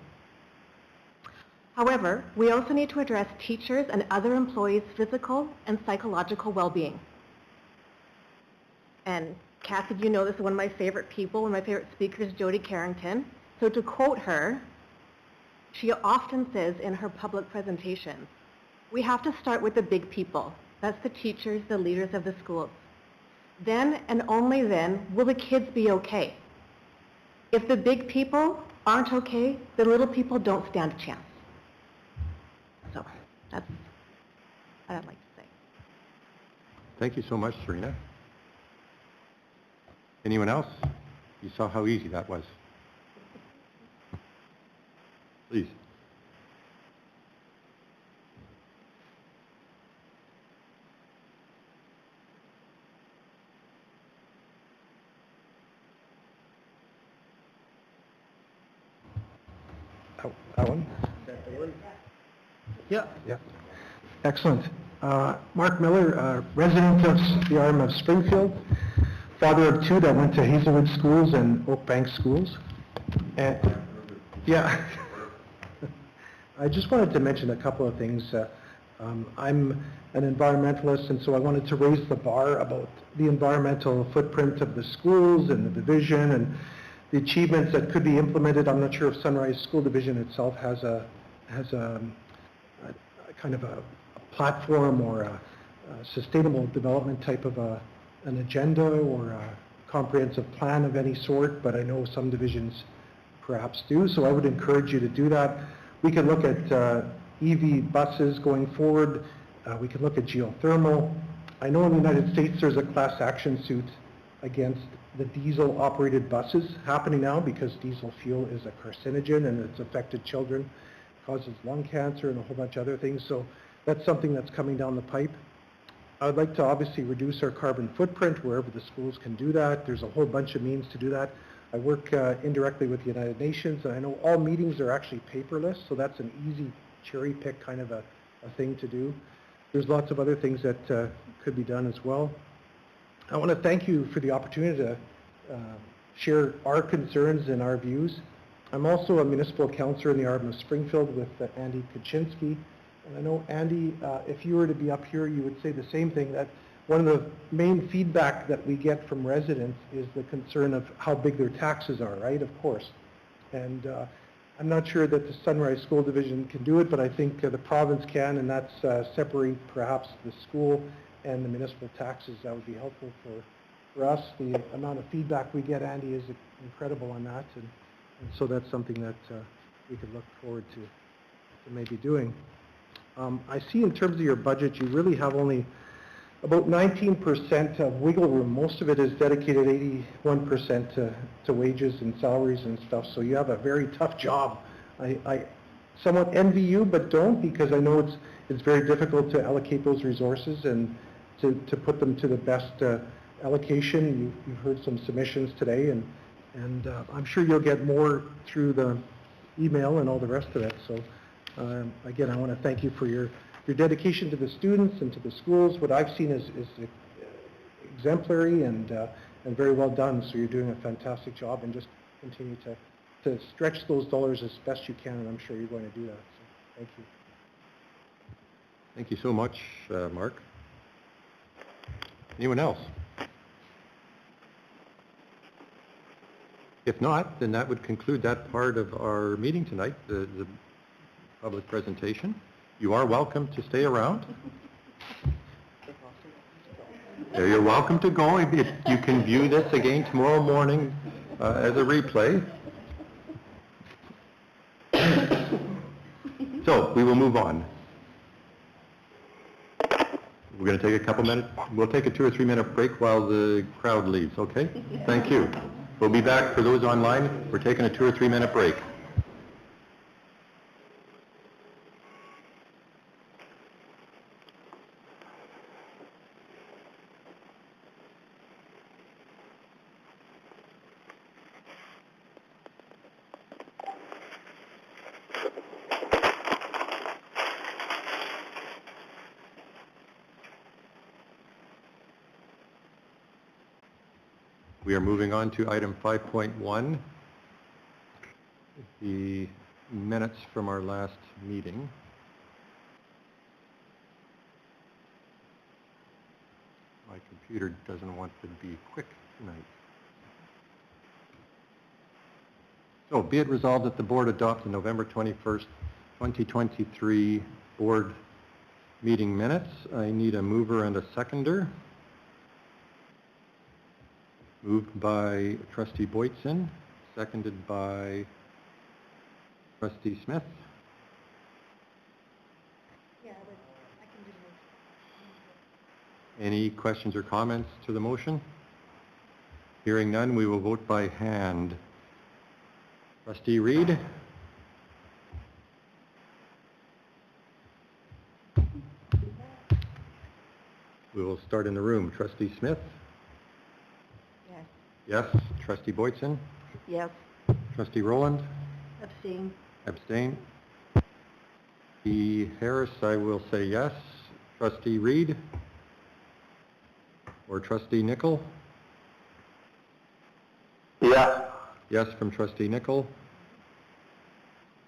However, we also need to address teachers and other employees' physical and psychological well-being. And Kathy, you know this is one of my favorite people, one of my favorite speakers, Jody Carrington. So to quote her, she often says in her public presentations, we have to start with the big people. That's the teachers, the leaders of the schools. Then and only then will the kids be okay. If the big people aren't okay, the little people don't stand a chance. So that's what I'd like to say. Thank you so much, Serena. Anyone else? You saw how easy that was. Please. That one? Yeah. Yeah. Excellent. Mark Miller, resident of the Arm of Springfield, father of 2 that went to Hazelwood Schools and Oak Bank Schools. And yeah, I just wanted to mention a couple of things. I'm an environmentalist, and so I wanted to raise the bar about the environmental footprint of the schools and the division and the achievements that could be implemented. I'm not sure if Sunrise School Division itself has a kind of a platform or a sustainable development type of an agenda or a comprehensive plan of any sort, but I know some divisions perhaps do, so I would encourage you to do that. We can look at EV buses going forward. We can look at geothermal. I know in the United States there's a class action suit against the diesel-operated buses happening now because diesel fuel is a carcinogen and it's affected children, causes lung cancer and a whole bunch of other things. So that's something that's coming down the pipe. I would like to obviously reduce our carbon footprint wherever the schools can do that. There's a whole bunch of means to do that. I work indirectly with the United Nations, and I know all meetings are actually paperless, so that's an easy cherry pick kind of a thing to do. There's lots of other things that could be done as well. I want to thank you for the opportunity to share our concerns and our views. I'm also a municipal councillor in the Arm of Springfield with Andy Kaczynski. And I know, Andy, if you were to be up here, you would say the same thing, that one of the main feedback that we get from residents is the concern of how big their taxes are, right? Of course. And I'm not sure that the Sunrise School Division can do it, but I think the province can, and that's separate perhaps the school and the municipal taxes. That would be helpful for us. The amount of feedback we get, Andy, is incredible on that, and so that's something that we could look forward to maybe doing. I see in terms of your budget, you really have only about 19% of wiggle room. Most of it is dedicated 81% to wages and salaries and stuff, so you have a very tough job. I somewhat envy you, but don't, because I know it's very difficult to allocate those resources and to put them to the best allocation. You've heard some submissions today, and I'm sure you'll get more through the email and all the rest of it. So again, I want to thank you for your dedication to the students and to the schools. What I've seen is exemplary and very well done. So you're doing a fantastic job, and just continue to stretch those dollars as best you can, and I'm sure you're going to do that. So thank you. Thank you so much, Mark. Anyone else? If not, then that would conclude that part of our meeting tonight, the public presentation. You are welcome to stay around. You're welcome to go. You can view this again tomorrow morning as a replay. So we will move on. We're going to take a couple minutes. We'll take a 2 or 3 minute break while the crowd leaves, okay? Thank you. We'll be back for those online. We're taking a 2 or 3 minute break. We are moving on to item 5.1, the minutes from our last meeting. My computer doesn't want to be quick tonight. So be it resolved that the board adopt the November 21st, 2023 board meeting minutes. I need a mover and a seconder. Moved by Trustee Boytson, seconded by Trustee Smith. Yeah, I can do this. Any questions or comments to the motion? Hearing none, we will vote by hand. Trustee Reed? We will start in the room. Trustee Smith? Yes. Trustee Boytson? Yes. Trustee Rowland? Abstain. Abstain. Trustee Harris, I will say yes. Trustee Reed? Or Trustee Nickel? Yeah. Yes from Trustee Nickel.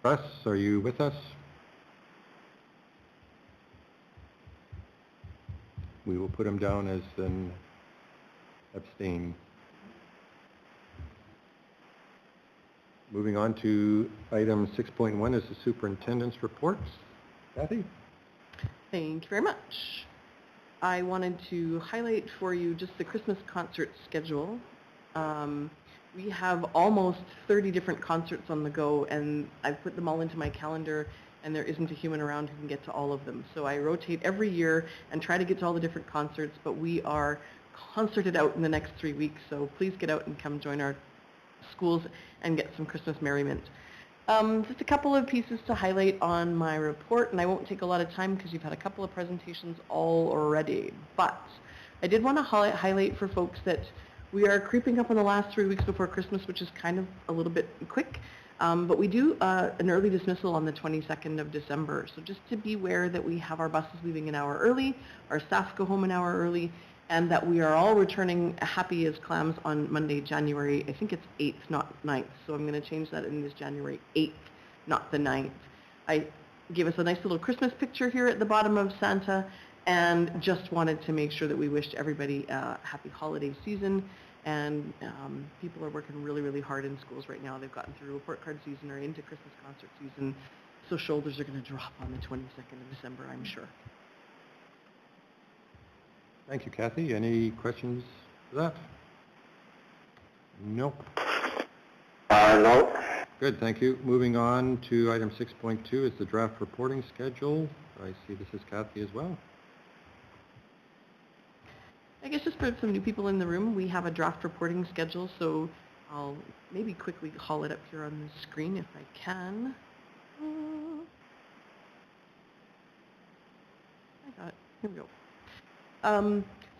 Russ, are you with us? We will put him down as an abstain. Moving on to item 6.1 is the superintendent's reports. Kathy? Thank you very much. I wanted to highlight for you just the Christmas concert schedule. We have almost 30 different concerts on the go, and I've put them all into my calendar, and there isn't a human around who can get to all of them. So I rotate every year and try to get to all the different concerts, but we are concerted out in the next 3 weeks, so please get out and come join our schools and get some Christmas merriment. Just a couple of pieces to highlight on my report, and I won't take a lot of time because you've had a couple of presentations already, but I did want to highlight for folks that we are creeping up on the last 3 weeks before Christmas, which is kind of a little bit quick, but we do an early dismissal on the 22nd of December, so just to be aware that we have our buses leaving an hour early, our staff go home an hour early, and that we are all returning happy as clams on Monday, January, I think it's 8th, not 9th. So I'm going to change that in this January 8th, not the 9th. I gave us a nice little Christmas picture here at the bottom of Santa, and just wanted to make sure that we wished everybody a happy holiday season. And people are working really, really hard in schools right now. They've gotten through report card season or into Christmas concert season. So shoulders are going to drop on the 22nd of December, I'm sure. Thank you, Kathy. Any questions for that? Nope. No. Good, thank you. Moving on to item 6.2 is the draft reporting schedule. I see this is Kathy as well. I guess just for some new people in the room, we have a draft reporting schedule, so I'll maybe quickly haul it up here on the screen if I can. Here we go.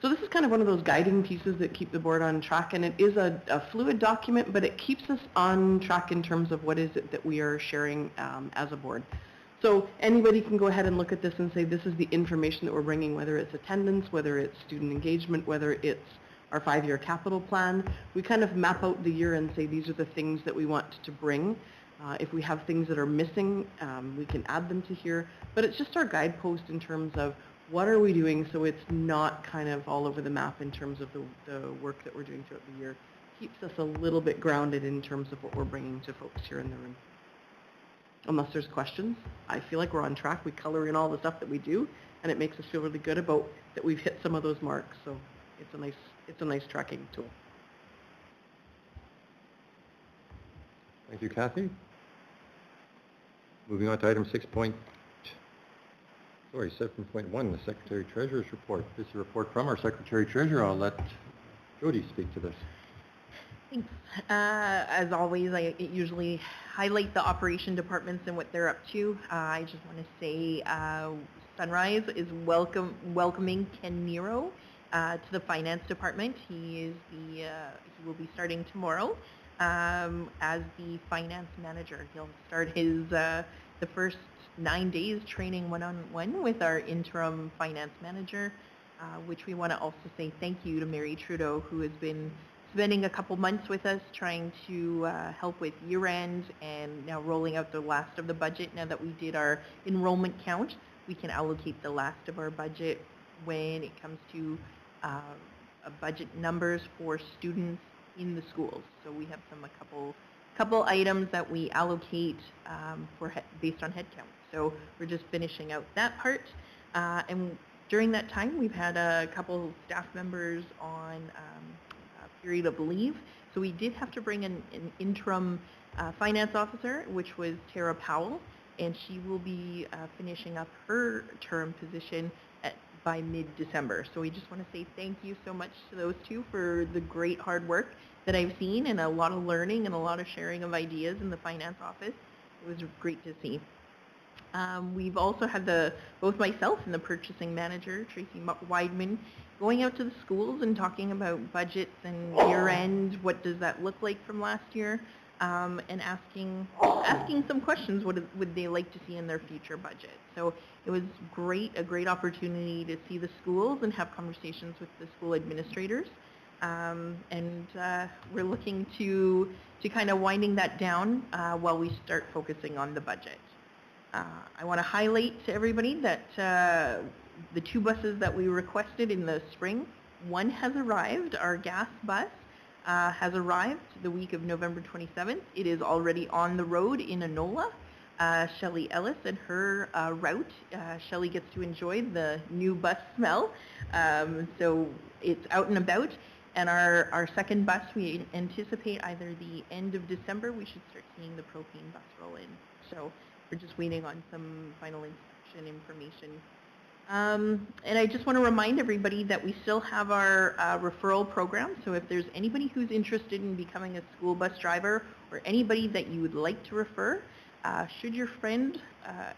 So this is kind of one of those guiding pieces that keep the board on track, and it is a fluid document, but it keeps us on track in terms of what is it that we are sharing as a board. So anybody can go ahead and look at this and say this is the information that we're bringing, whether it's attendance, whether it's student engagement, whether it's our 5-year capital plan. We kind of map out the year and say these are the things that we want to bring. If we have things that are missing, we can add them to here, but it's just our guidepost in terms of what are we doing so it's not kind of all over the map in terms of the work that we're doing throughout the year. Keeps us a little bit grounded in terms of what we're bringing to folks here in the room. Unless there's questions, I feel like we're on track. We color in all the stuff that we do, and it makes us feel really good about that we've hit some of those marks. So it's a nice tracking tool. Thank you, Kathy. Moving on to item 7.1, the Secretary Treasurer's report. This is a report from our Secretary Treasurer. I'll let Jody speak to this. Thanks. As always, I usually highlight the operation departments and what they're up to. I just want to say Sunrise is welcoming Ken Nero to the finance department. He will be starting tomorrow as the finance manager. He'll start his the first 9 days training one-on-one with our interim finance manager, which we want to also say thank you to Mary Trudeau, who has been spending a couple months with us trying to help with year-end and now rolling out the last of the budget. Now that we did our enrollment count, we can allocate the last of our budget when it comes to budget numbers for students in the schools. So we have a couple items that we allocate based on head count. So we're just finishing out that part. And during that time, we've had a couple staff members on a period of leave. So we did have to bring an interim finance officer, which was Tara Powell, and she will be finishing up her term position by mid-December. So we just want to say thank you so much to those two for the great hard work that I've seen and a lot of learning and a lot of sharing of ideas in the finance office. It was great to see. We've also had both myself and the purchasing manager, Tracy Weidman, going out to the schools and talking about budgets and year-end, what does that look like from last year, and asking some questions, what would they like to see in their future budget. So it was a great opportunity to see the schools and have conversations with the school administrators. And we're looking to kind of winding that down while we start focusing on the budget. I want to highlight to everybody that the 2 buses that we requested in the spring, one has arrived. Our gas bus has arrived the week of November 27th. It is already on the road in Enola. Shelley Ellis and her route. Shelley gets to enjoy the new bus smell. So it's out and about. And our second bus, we anticipate either the end of December, we should start seeing the propane bus roll in. So we're just waiting on some final inspection information. And I just want to remind everybody that we still have our referral program. So if there's anybody who's interested in becoming a school bus driver or anybody that you would like to refer, should your friend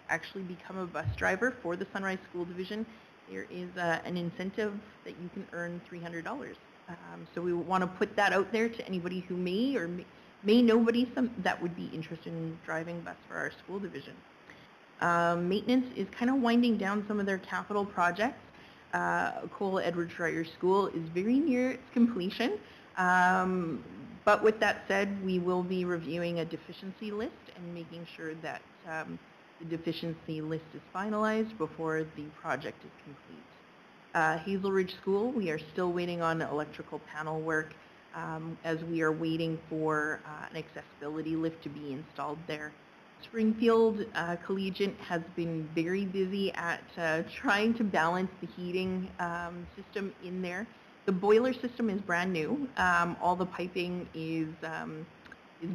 actually become a bus driver for the Sunrise School Division, there is an incentive that you can earn $300. So we want to put that out there to anybody who may know somebody that would be interested in driving bus for our school division. Maintenance is kind of winding down some of their capital projects. Cole Edward Schreier School is very near its completion. But with that said, we will be reviewing a deficiency list and making sure that the deficiency list is finalized before the project is complete. Hazel Ridge School, we are still waiting on electrical panel work as we are waiting for an accessibility lift to be installed there. Springfield Collegiate has been very busy at trying to balance the heating system in there. The boiler system is brand new. All the piping is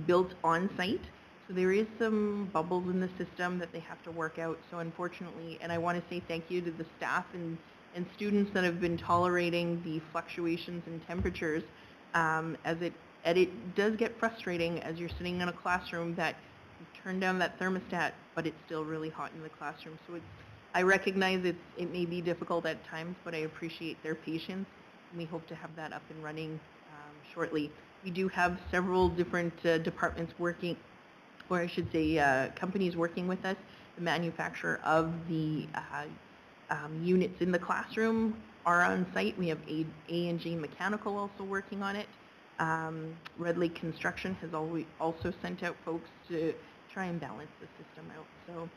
built on site. So there is some bubbles in the system that they have to work out. So unfortunately, and I want to say thank you to the staff and and students that have been tolerating the fluctuations in temperatures, and it does get frustrating as you're sitting in a classroom that you turn down that thermostat, but it's still really hot in the classroom. So I recognize it may be difficult at times, but I appreciate their patience, and we hope to have that up and running shortly. We do have several different departments working, or I should say companies working with us. The manufacturer of the units in the classroom are on site. We have A&G Mechanical also working on it. Red Lake Construction has also sent out folks to try and balance the system out. So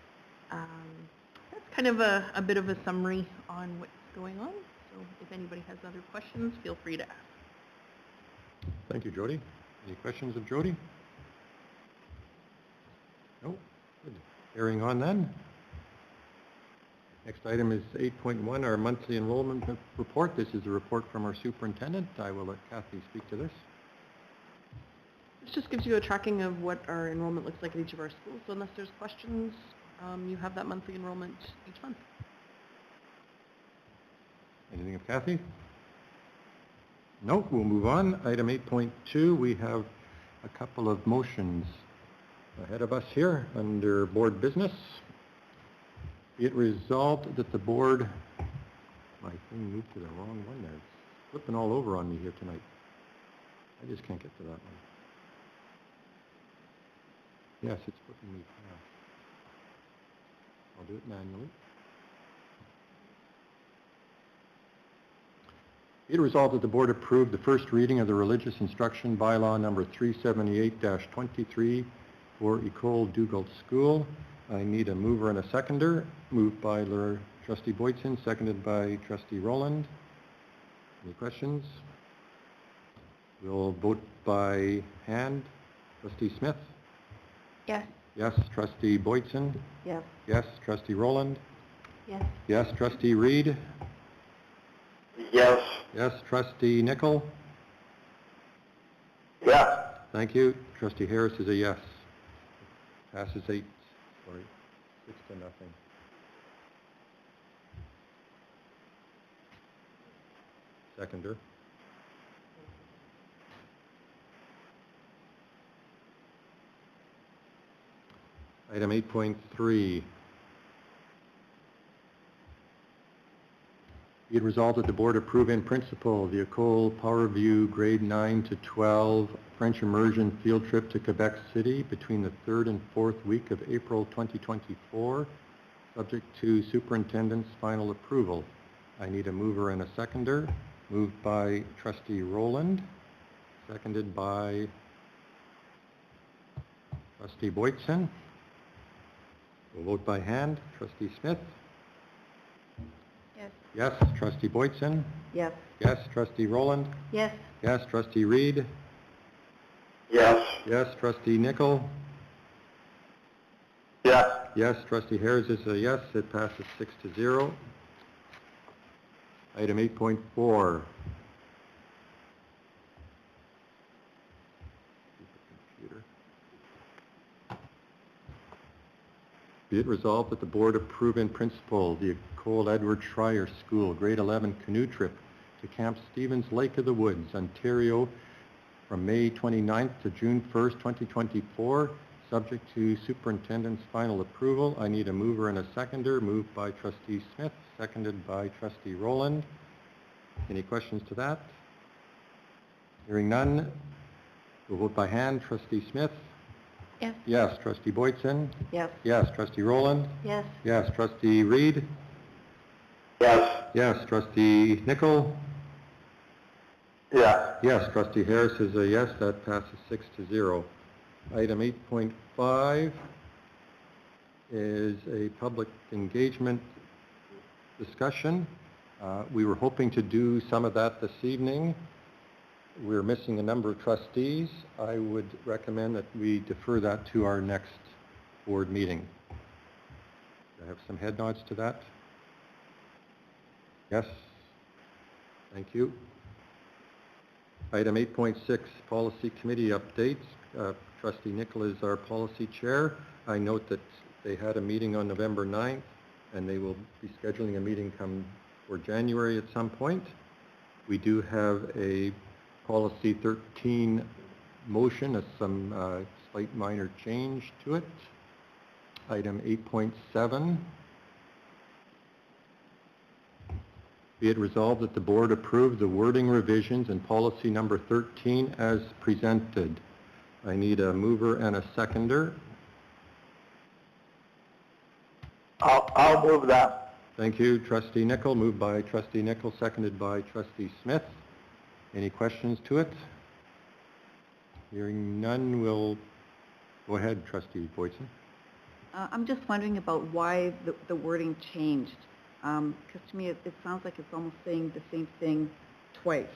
that's kind of a bit of a summary on what's going on. So if anybody has other questions, feel free to ask. Thank you, Jody. Any questions of Jody? No? Good. Carrying on then. Next item is 8.1, our monthly enrollment report. This is a report from our superintendent. I will let Kathy speak to this. This just gives you a tracking of what our enrollment looks like at each of our schools. So unless there's questions, you have that monthly enrollment each month. Anything of Kathy? No, we'll move on. Item 8.2, we have a couple of motions ahead of us here under board business. Be it resolved that the board, my thing moved to the wrong one there. It's flipping all over on me here tonight. I just can't get to that one. Yes, it's flipping me fast. I'll do it manually. Be it resolved that the board approve the first reading of the religious instruction bylaw number 378-23 for Ecole Dugald School. I need a mover and a seconder. Moved by Trustee Boytson, seconded by Trustee Roland. Any questions? We'll vote by hand. Trustee Smith? Yes. Yes. Trustee Boytson? Yes. Yes. Trustee Roland? Yes. Yes. Trustee Reed? Yes. Yes. Trustee Nickel? Yes. Thank you. Trustee Harris is a yes. Passes 6 to nothing. Seconder. Item 8.3. Be it resolved that the board approve in principle the Ecole PowerView grade 9 to 12 French immersion field trip to Quebec City between the 3rd and 4th week of April 2024, subject to superintendent's final approval. I need a mover and a seconder. Moved by Trustee Roland, seconded by Trustee Boytson. We'll vote by hand. Trustee Smith? Yes. Yes. Trustee Boytson? Yes. Yes. Trustee Roland? Yes. Yes. Trustee Reed? Yes. Yes. Trustee Nickel? Yes. Yes. Trustee Harris is a yes. It passes 6-0. Item 8.4. Be it resolved that the board approve in principle the Ecole Edward Schreier School grade 11 canoe trip to Camp Stevens Lake of the Woods, Ontario from May 29th to June 1st, 2024, subject to superintendent's final approval. I need a mover and a seconder. Moved by Trustee Smith, seconded by Trustee Roland. Any questions to that? Hearing none, we'll vote by hand. Trustee Smith? Yes. Yes. Trustee Boytson? Yes. Yes. Trustee Roland? Yes. Yes. Trustee Reed? Yes. Yes. Trustee Nickel? Yes. Yes. Trustee Harris is a yes. That passes 6-0. Item 8.5 is a public engagement discussion. We were hoping to do some of that this evening. We're missing a number of trustees. I would recommend that we defer that to our next board meeting. Do I have some head nods to that? Yes? Thank you. Item 8.6, policy committee updates. Trustee Nickel is our policy chair. I note that they had a meeting on November 9th, and they will be scheduling a meeting come for January at some point. We do have a policy 13 motion, some slight minor change to it. Item 8.7. Be it resolved that the board approve the wording revisions in policy number 13 as presented. I need a mover and a seconder. I'll move that. Thank you, Trustee Nickel. Moved by Trustee Nickel, seconded by Trustee Smith. Any questions to it? Hearing none, we'll go ahead, Trustee Boydson. I'm just wondering about why the wording changed. Because to me, it sounds like it's almost saying the same thing twice.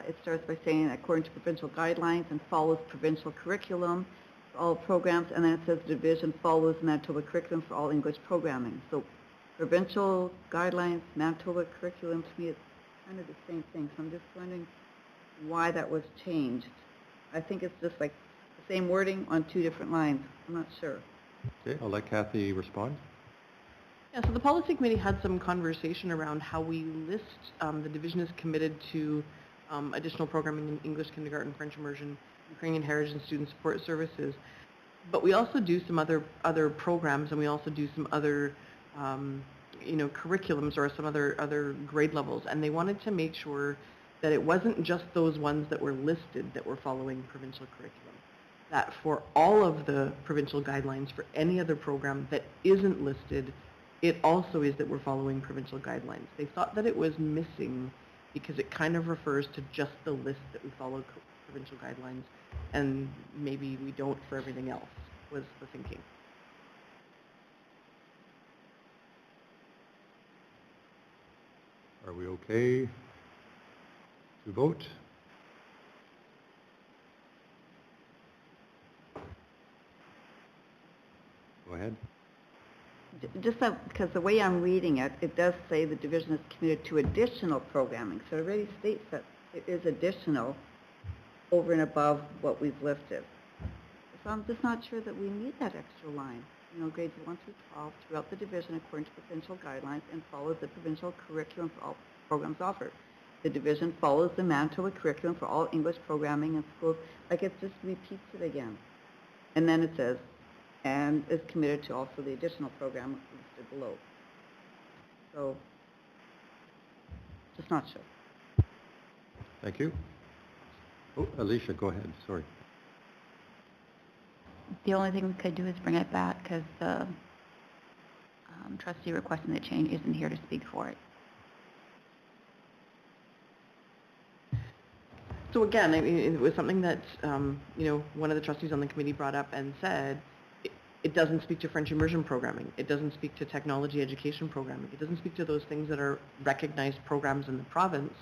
It starts by saying according to provincial guidelines and follows provincial curriculum for all programs, and then it says division follows Manitoba curriculum for all English programming. So provincial guidelines, Manitoba curriculum, to me it's kind of the same thing. So I'm just wondering why that was changed. I think it's just like the same wording on two different lines. I'm not sure. Okay, I'll let Kathy respond. Yeah, so the policy committee had some conversation around how we list the division is committed to additional programming in English kindergarten, French immersion, Ukrainian heritage and student support services. But we also do some other programs, and we also do some other curriculums or some other grade levels. And they wanted to make sure that it wasn't just those ones that were listed that were following provincial curriculum. That for all of the provincial guidelines for any other program that isn't listed, it also is that we're following provincial guidelines. They thought that it was missing because it kind of refers to just the list that we follow provincial guidelines, and maybe we don't for everything else, was the thinking. Are we okay to vote? Go ahead. Just because the way I'm reading it, it does say the division is committed to additional programming. So it already states that it is additional over and above what we've listed. So I'm just not sure that we need that extra line. Grades 1 through 12 throughout the division according to provincial guidelines and follows the provincial curriculum for all programs offered. The division follows the Manitoba curriculum for all English programming in schools. Like it just repeats it again. And then it says, and is committed to also the additional program listed below. So, just not sure. Thank you. Oh, Alicia, go ahead. Sorry. The only thing we could do is bring it back because the trustee requesting the change isn't here to speak for it. So again, I mean, it was something that one of the trustees on the committee brought up and said, it doesn't speak to French immersion programming. It doesn't speak to technology education programming. It doesn't speak to those things that are recognized programs in the province,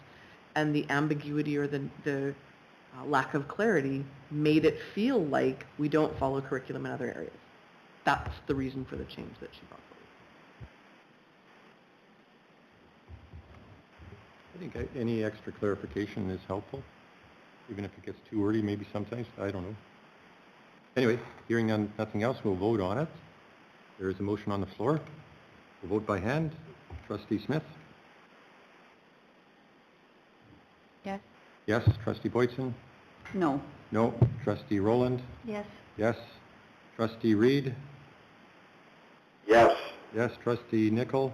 and the ambiguity or the lack of clarity made it feel like we don't follow curriculum in other areas. That's the reason for the change that she brought forward. I think any extra clarification is helpful, even if it gets too wordy maybe sometimes. I don't know. Anyway, hearing nothing else, we'll vote on it. There is a motion on the floor. We'll vote by hand. Trustee Smith? Yes. Yes. Trustee Boydson? No. No. Trustee Rowland? Yes. Yes. Trustee Reed? Yes. Yes. Trustee Nickel?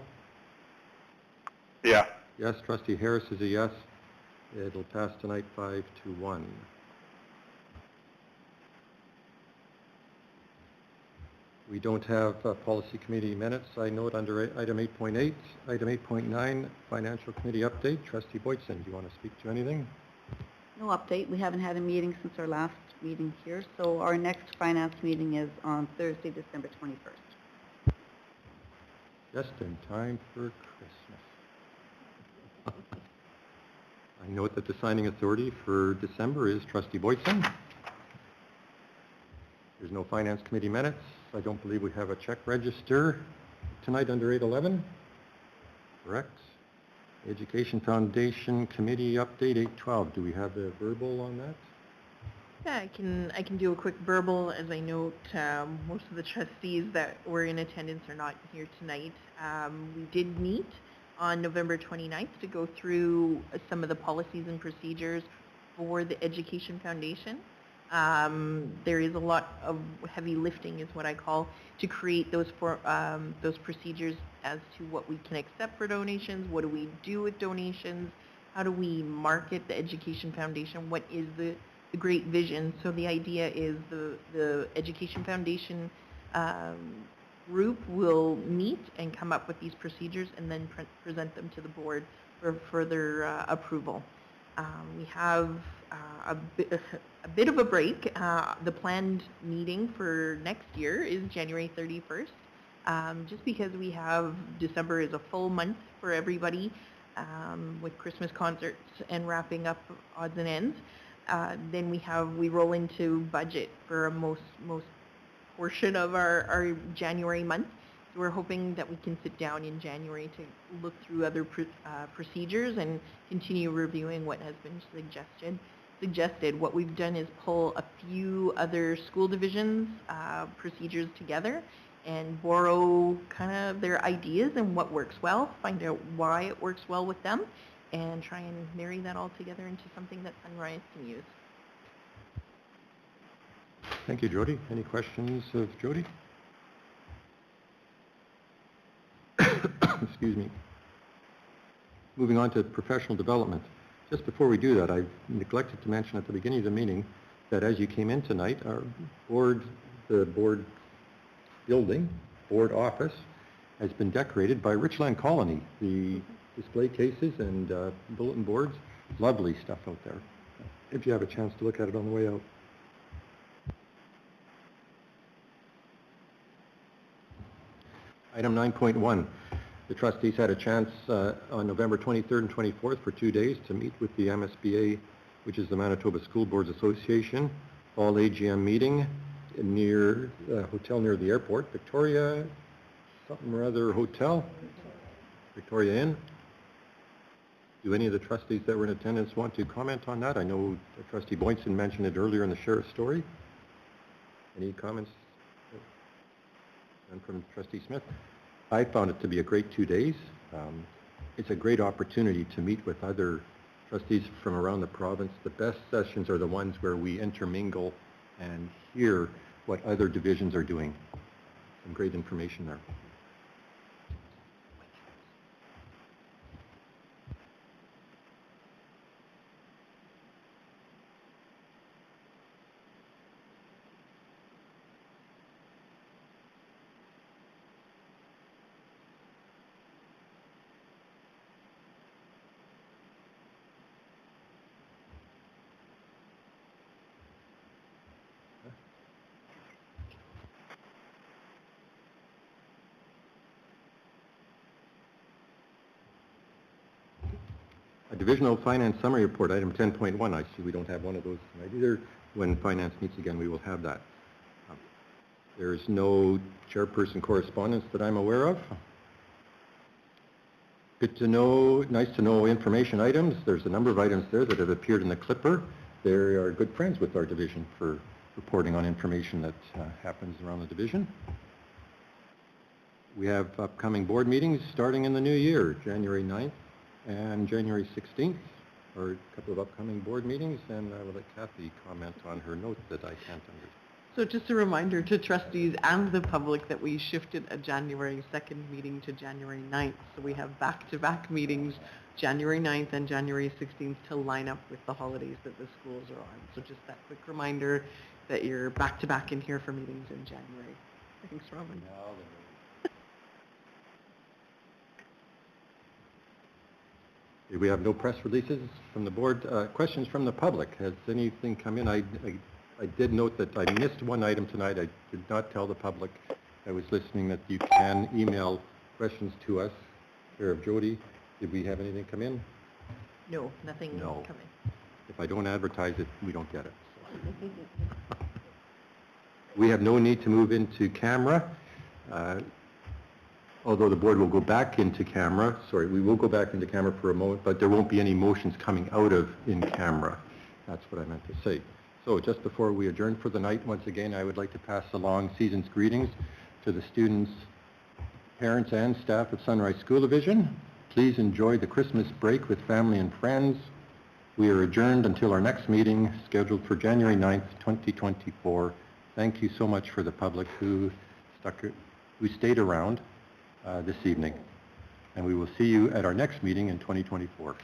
Yeah. Yes. Trustee Harris is a yes. It'll pass tonight 5-1. We don't have policy committee minutes. I note under item 8.8, item 8.9, financial committee update. Trustee Boydson, do you want to speak to anything? No update. We haven't had a meeting since our last meeting here. So our next finance meeting is on Thursday, December 21st. Just in time for Christmas. I note that the signing authority for December is Trustee Boydson. There's no finance committee minutes. I don't believe we have a check register tonight under 811. Correct. Education Foundation Committee update 812. Do we have a verbal on that? Yeah, I can do a quick verbal. As I note, most of the trustees that were in attendance are not here tonight. We did meet on November 29th to go through some of the policies and procedures for the Education Foundation. There is a lot of heavy lifting, is what I call, to create those procedures as to what we can accept for donations, what do we do with donations, how do we market the Education Foundation, what is the great vision. So the idea is the Education Foundation group will meet and come up with these procedures and then present them to the board for further approval. We have a bit of a break. The planned meeting for next year is January 31st, just because we have December is a full month for everybody with Christmas concerts and wrapping up odds and ends. Then we roll into budget for most portion of our January month. So we're hoping that we can sit down in January to look through other procedures and continue reviewing what has been suggested. What we've done is pull a few other school divisions procedures together and borrow kind of their ideas and what works well, find out why it works well with them, and try and marry that all together into something that Sunrise can use. Thank you, Jody. Any questions of Jody? Excuse me. Moving on to professional development. Just before we do that, I neglected to mention at the beginning of the meeting that as you came in tonight, our the board building, board office, has been decorated by Richland Colony. The display cases and bulletin boards, lovely stuff out there. If you have a chance to look at it on the way out. Item 9.1. The trustees had a chance on November 23rd and 24th for 2 days to meet with the MSBA, which is the Manitoba School Boards Association, fall AGM meeting near a hotel near the airport, Victoria, something or other hotel, Victoria Inn. Do any of the trustees that were in attendance want to comment on that? I know Trustee Boynton mentioned it earlier in the sheriff's story. Any comments? And from Trustee Smith? I found it to be a great 2 days. It's a great opportunity to meet with other trustees from around the province. The best sessions are the ones where we intermingle and hear what other divisions are doing. Some great information there. A divisional finance summary report, item 10.1. I see we don't have one of those tonight either. When finance meets again, we will have that. There is no chairperson correspondence that I'm aware of. Good to know, nice to know information items. There's a number of items there that have appeared in the Clipper. They are good friends with our division for reporting on information that happens around the division. We have upcoming board meetings starting in the new year, January 9th. And January 16th are a couple of upcoming board meetings, and I will let Kathy comment on her note that I can't understand. So just a reminder to trustees and the public that we shifted a January 2nd meeting to January 9th. So we have back-to-back meetings, January 9th and January 16th, to line up with the holidays that the schools are on. So just that quick reminder that you're back-to-back in here for meetings in January. Thanks, Robin. We have no press releases from the board. Questions from the public. Has anything come in? I did note that I missed one item tonight. I did not tell the public. I was listening that you can email questions to us. Care of Jody. Did we have anything come in? No, nothing come in. If I don't advertise it, we don't get it. So. We have no need to move into camera. Although the board will go back into camera, we will go back into camera for a moment, but there won't be any motions coming out of in camera. That's what I meant to say. So just before we adjourn for the night, once again, I would like to pass along season's greetings to the students, parents, and staff of Sunrise School Division. Please enjoy the Christmas break with family and friends. We are adjourned until our next meeting, scheduled for January 9th, 2024. Thank you so much for the public who stayed around this evening. And we will see you at our next meeting in 2024.